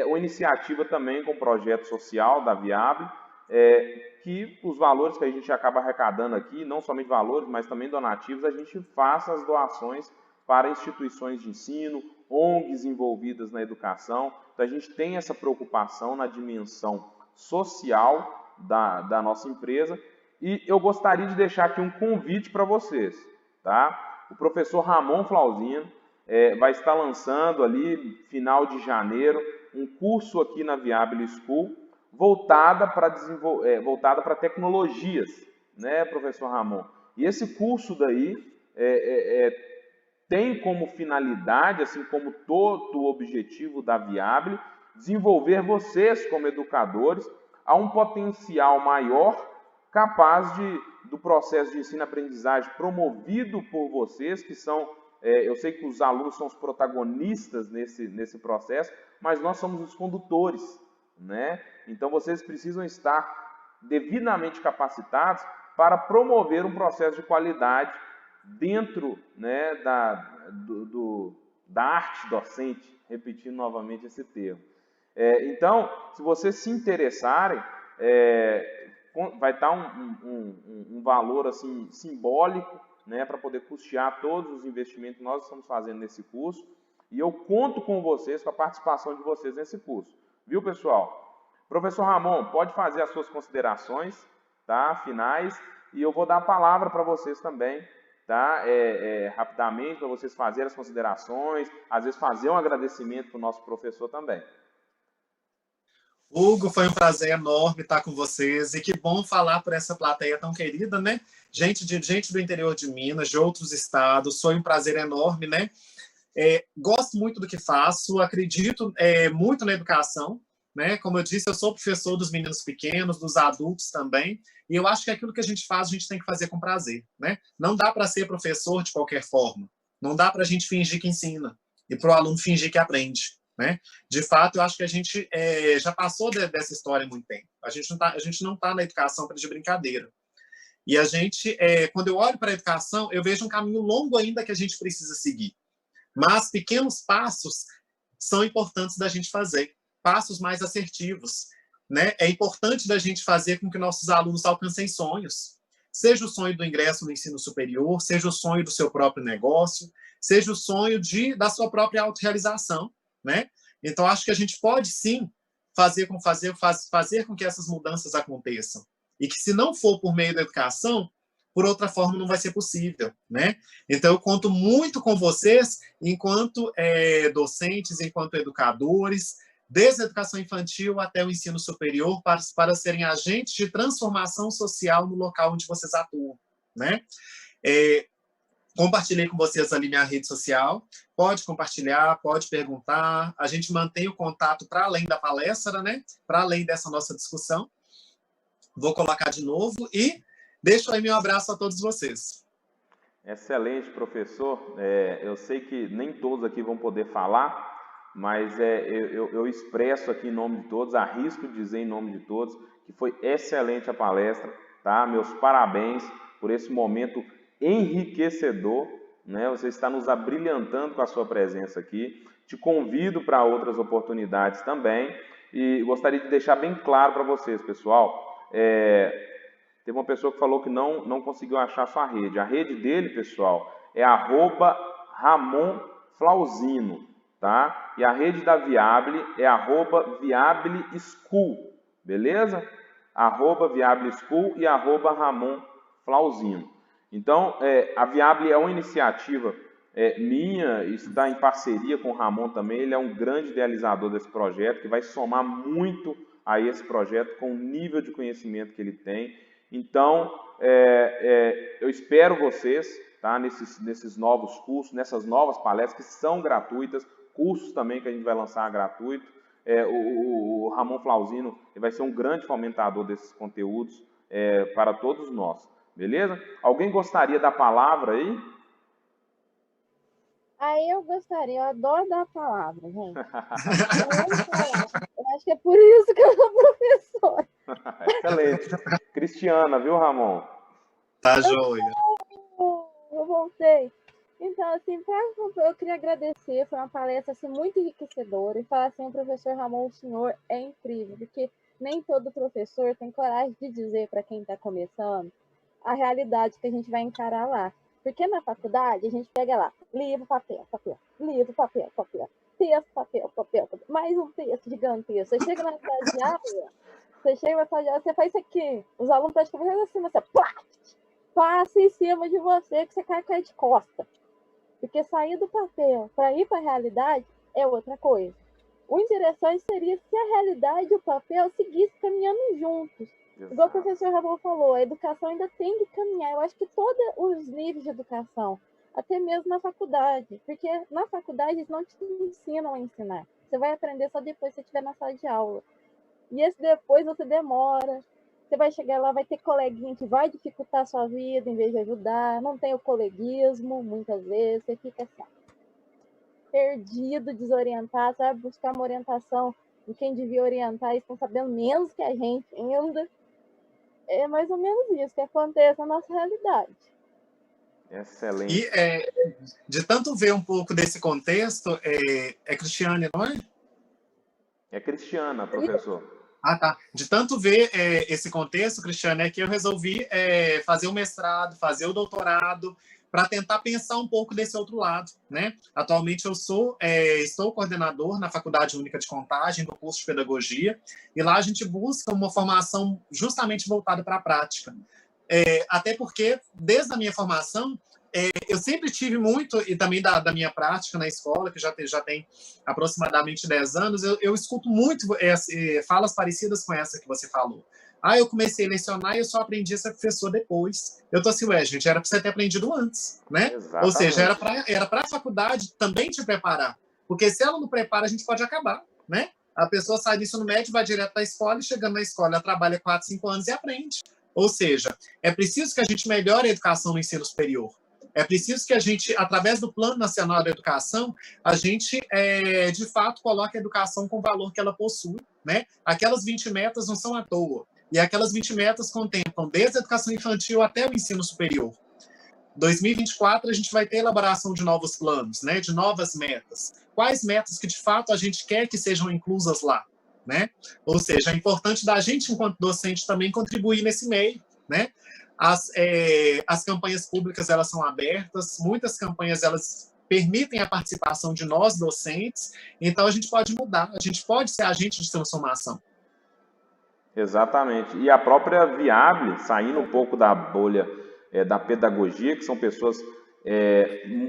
Uma iniciativa também com o projeto social da Viable, que os valores que a gente acaba arrecadando aqui, não somente valores, mas também donativos, a gente faça as doações para instituições de ensino, ONGs envolvidas na educação. Então, a gente tem essa preocupação na dimensão social da nossa empresa. E eu gostaria de deixar aqui um convite para vocês, tá? O professor Ramon Flauzino vai estar lançando ali, final de janeiro, um curso aqui na Viable School, voltada para tecnologias, né, professor Ramon? E esse curso daí tem como finalidade, assim como todo o objetivo da Viable, desenvolver vocês como educadores a um potencial maior, capaz do processo de ensino-aprendizagem promovido por vocês, que são, eu sei que os alunos são os protagonistas nesse processo, mas nós somos os condutores, né? Então, vocês precisam estar devidamente capacitados para promover um processo de qualidade dentro, né, da arte docente, repetindo novamente esse termo. Então, se vocês se interessarem, vai estar um valor assim, simbólico, né, para poder custear todos os investimentos que nós estamos fazendo nesse curso, e eu conto com vocês, com a participação de vocês nesse curso. Viu, pessoal? Professor Ramon, pode fazer as suas considerações, tá, finais, e eu vou dar a palavra para vocês também, tá, rapidamente, para vocês fazerem as considerações, às vezes fazer um agradecimento para o nosso professor também. Hugo, foi um prazer enorme estar com vocês, e que bom falar por essa plateia tão querida, né? Gente do interior de Minas, de outros estados, foi um prazer enorme, né? Gosto muito do que faço, acredito muito na educação, né? Como eu disse, eu sou professor dos meninos pequenos, dos adultos também, e eu acho que aquilo que a gente faz, a gente tem que fazer com prazer, né? Não dá para ser professor de qualquer forma, não dá para a gente fingir que ensina e para o aluno fingir que aprende, né? De fato, eu acho que a gente já passou dessa história há muito tempo. A gente não tá na educação de brincadeira. E a gente, quando eu olho para a educação, eu vejo um caminho longo ainda que a gente precisa seguir. Mas pequenos passos são importantes da gente fazer, passos mais assertivos, né? É importante da gente fazer com que nossos alunos alcancem sonhos, seja o sonho do ingresso no ensino superior, seja o sonho do seu próprio negócio, seja o sonho da sua própria autorrealização, né? Então, acho que a gente pode, sim, fazer com que essas mudanças aconteçam. E que, se não for por meio da educação, por outra forma não vai ser possível, né? Então, eu conto muito com vocês, enquanto docentes, enquanto educadores, desde a educação infantil até o ensino superior, para serem agentes de transformação social no local onde vocês atuam, né? Compartilhei com vocês ali minha rede social, pode compartilhar, pode perguntar, a gente mantém o contato para além da palestra, né? Para além dessa nossa discussão. Vou colocar de novo e deixo aí meu abraço a todos vocês. Excelente, professor. Eu sei que nem todos aqui vão poder falar, mas eu expresso aqui em nome de todos, arrisco dizer em nome de todos, que foi excelente a palestra, tá? Meus parabéns por esse momento enriquecedor, né? Você está nos abrilhantando com a sua presença aqui. Te convido para outras oportunidades também e gostaria de deixar bem claro para vocês, pessoal. Teve uma pessoa que falou que não conseguiu achar sua rede. A rede dele, pessoal, é @RamonFlauzino, tá? E a rede da Viable é @ViableSchool, beleza? @ViableSchool e @RamonFlauzino. Então, a Viable é uma iniciativa minha, está em parceria com o Ramon também. Ele é um grande idealizador desse projeto, que vai somar muito a esse projeto com o nível de conhecimento que ele tem. Então, eu espero vocês, tá, nesses novos cursos, nessas novas palestras que são gratuitas, cursos também que a gente vai lançar gratuito. O Ramon Flauzino vai ser um grande fomentador desses conteúdos para todos nós. Beleza? Alguém gostaria da palavra aí? Aí eu gostaria, eu adoro dar a palavra, gente. Acho que é por isso que eu sou professora. Excelente. Cristiana, viu, Ramon? Tá joia. Eu voltei. Então, assim, eu queria agradecer, foi uma palestra assim, muito enriquecedora, e falar assim, o professor Ramon, o senhor é incrível, porque nem todo professor tem coragem de dizer para quem está começando a realidade que a gente vai encarar lá. Porque na faculdade, a gente pega lá, livro, papel, papel, livro, papel, papel, texto, papel, papel, papel, mais um texto gigantesco. Você chega na sala de aula, você faz isso aqui, os alunos praticamente assim, você passa em cima de você, que você cai de costa. Porque sair do papel para ir para a realidade é outra coisa. O interessante seria se a realidade e o papel seguissem caminhando juntos. Exato. Igual o professor Ramon falou, a educação ainda tem que caminhar. Eu acho que todos os níveis de educação, até mesmo na faculdade, porque na faculdade eles não te ensinam a ensinar. Você vai aprender só depois que você estiver na sala de aula. E esse depois você demora. Você vai chegar lá, vai ter coleguinha que vai dificultar a sua vida em vez de ajudar. Não tem o coleguismo, muitas vezes. Você fica assim, perdido, desorientado, sabe? Buscar uma orientação de quem devia orientar. Eles estão sabendo menos que a gente ainda. É mais ou menos isso que acontece na nossa realidade. Excelente. E de tanto ver um pouco desse contexto, é Cristiane, não é? É Cristiana, professor. Ah, tá. De tanto ver esse contexto, Cristiane, é que eu resolvi fazer o mestrado, fazer o doutorado, para tentar pensar um pouco desse outro lado, né? Atualmente eu estou coordenador na Faculdade Única de Contagem, do curso de Pedagogia, e lá a gente busca uma formação justamente voltada para a prática. Até porque, desde a minha formação, eu sempre tive muito, e também da minha prática na escola, que já tem aproximadamente 10 anos, eu escuto muito falas parecidas com essa que você falou. Eu comecei a lecionar e eu só aprendi a ser professor depois. Eu tô assim, gente, era para você ter aprendido antes, né? Exatamente. Ou seja, era para a faculdade também te preparar. Porque se ela não prepara, a gente pode acabar, né? A pessoa sai do ensino médio, vai direto para a escola, e chegando na escola, ela trabalha 4, 5 anos e aprende. Ou seja, é preciso que a gente melhore a educação no ensino superior. É preciso que a gente, através do Plano Nacional da Educação, a gente, de fato, coloque a educação com o valor que ela possui, né? Aquelas 20 metas não são à toa. E aquelas 20 metas contemplam desde a educação infantil até o ensino superior. 2024, a gente vai ter elaboração de novos planos, né? De novas metas. Quais metas que, de fato, a gente quer que sejam inclusas lá, né? Ou seja, é importante da gente, enquanto docente, também contribuir nesse meio, né? As campanhas públicas, elas são abertas, muitas campanhas, elas permitem a participação de nós, docentes, então a gente pode mudar, a gente pode ser agente de transformação. Exatamente. E a própria Viable, saindo um pouco da bolha da pedagogia, que são pessoas,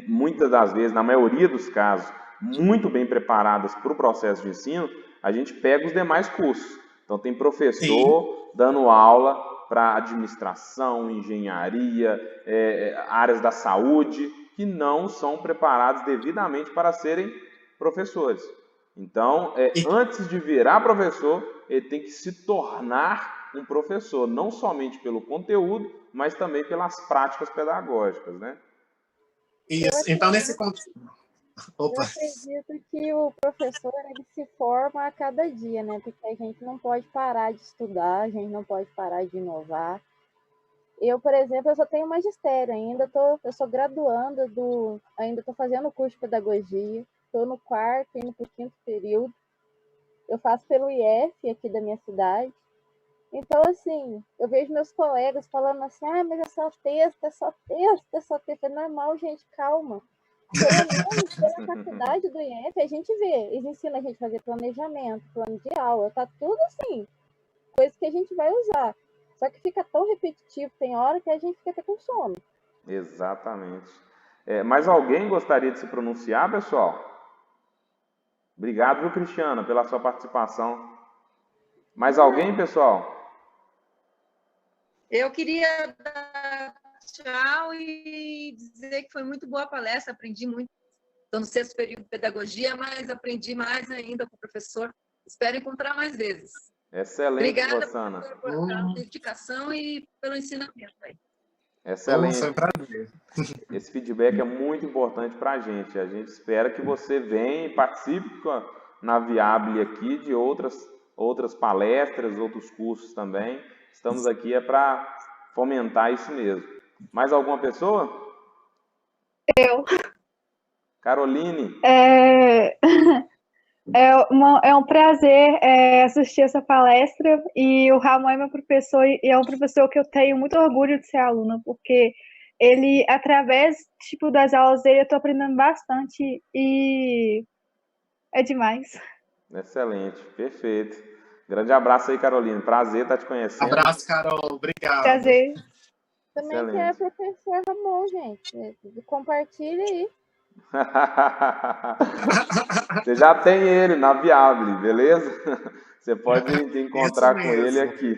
muitas das vezes, na maioria dos casos, muito bem preparadas para o processo de ensino, a gente pega os demais cursos. Então, tem professor dando aula para administração, engenharia, áreas da saúde, que não são preparados devidamente para serem professores. Então, antes de virar professor, ele tem que se tornar um professor, não somente pelo conteúdo, mas também pelas práticas pedagógicas, né? Isso. Então, nesse contexto... Opa. Eu acredito que o professor, ele se forma a cada dia, né? Porque a gente não pode parar de estudar, a gente não pode parar de inovar. Eu, por exemplo, eu só tenho magistério ainda, eu sou graduanda ainda estou fazendo o curso de pedagogia, estou no 4º, indo para o 5º período. Eu faço pelo IF aqui da minha cidade. Então, assim, eu vejo meus colegas falando assim, mas é só texto, é só texto, é só texto. É normal, gente, calma. Pela faculdade do IF, a gente vê, eles ensinam a gente a fazer planejamento, plano de aula, tá tudo assim, coisa que a gente vai usar. Só que fica tão repetitivo, tem hora que a gente fica até com sono. Exatamente. Mas alguém gostaria de se pronunciar, pessoal? Obrigado, viu, Cristiana, pela sua participação. Mais alguém, pessoal? Eu queria dar tchau e dizer que foi muito boa a palestra, aprendi muito. Estou no 6º período de pedagogia, mas aprendi mais ainda com o professor. Espero encontrar mais vezes. Excelente, obrigada, Rosana. Pela dedicação e pelo ensinamento aí. Excelente. Foi um prazer. Esse feedback é muito importante para a gente. A gente espera que você venha e participe na Viable aqui de outras outras palestras, outros cursos também. Estamos aqui para fomentar isso mesmo. Mais alguma pessoa? Eu. Caroline. É um prazer assistir essa palestra, e o Ramon é meu professor, e é um professor que eu tenho muito orgulho de ser aluna, porque ele, através tipo, das aulas dele, eu estou aprendendo bastante, e é demais. Excelente, perfeito. Grande abraço aí, Caroline. Prazer estar te conhecendo. Abraço, Carol. Obrigado. Prazer. Também Excelente. quer professor Ramon, gente. Compartilha aí. Você já tem ele na Viable, beleza? Você pode encontrar com ele aqui.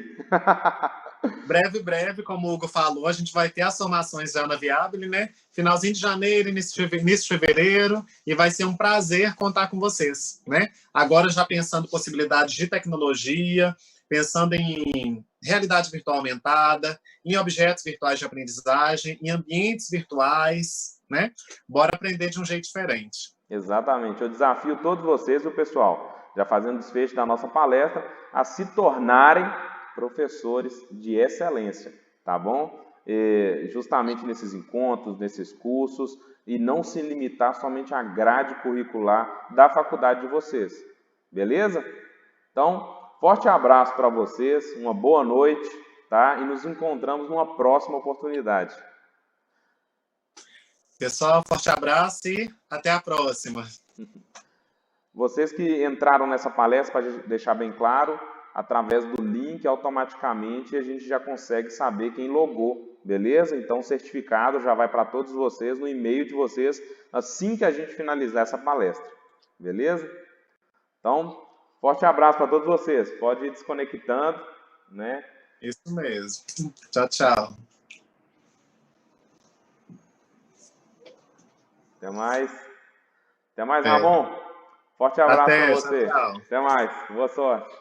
Breve, como o Hugo falou, a gente vai ter as formações já na Viable, né? Finalzinho de janeiro, início de fevereiro, e vai ser um prazer contar com vocês, né? Agora já pensando possibilidades de tecnologia, pensando em realidade virtual aumentada, em objetos virtuais de aprendizagem, em ambientes virtuais, né? Bora aprender de um jeito diferente. Exatamente. Eu desafio todos vocês, o pessoal, já fazendo desfecho da nossa palestra, a se tornarem professores de excelência, tá bom? Justamente nesses encontros, nesses cursos, e não se limitar somente à grade curricular da faculdade de vocês, beleza? Então, forte abraço para vocês, uma boa noite, tá? E nos encontramos numa próxima oportunidade. Pessoal, forte abraço e até a próxima. Vocês que entraram nessa palestra, para deixar bem claro, através do link, automaticamente a gente já consegue saber quem logou, beleza? Então o certificado já vai para todos vocês, no e-mail de vocês, assim que a gente finalizar essa palestra, beleza? Então, forte abraço para todos vocês. Pode ir desconectando, né? Isso mesmo. Tchau, tchau. Até mais. Até mais, Ramon. Forte abraço para você. Tchau. Até mais. Boa sorte.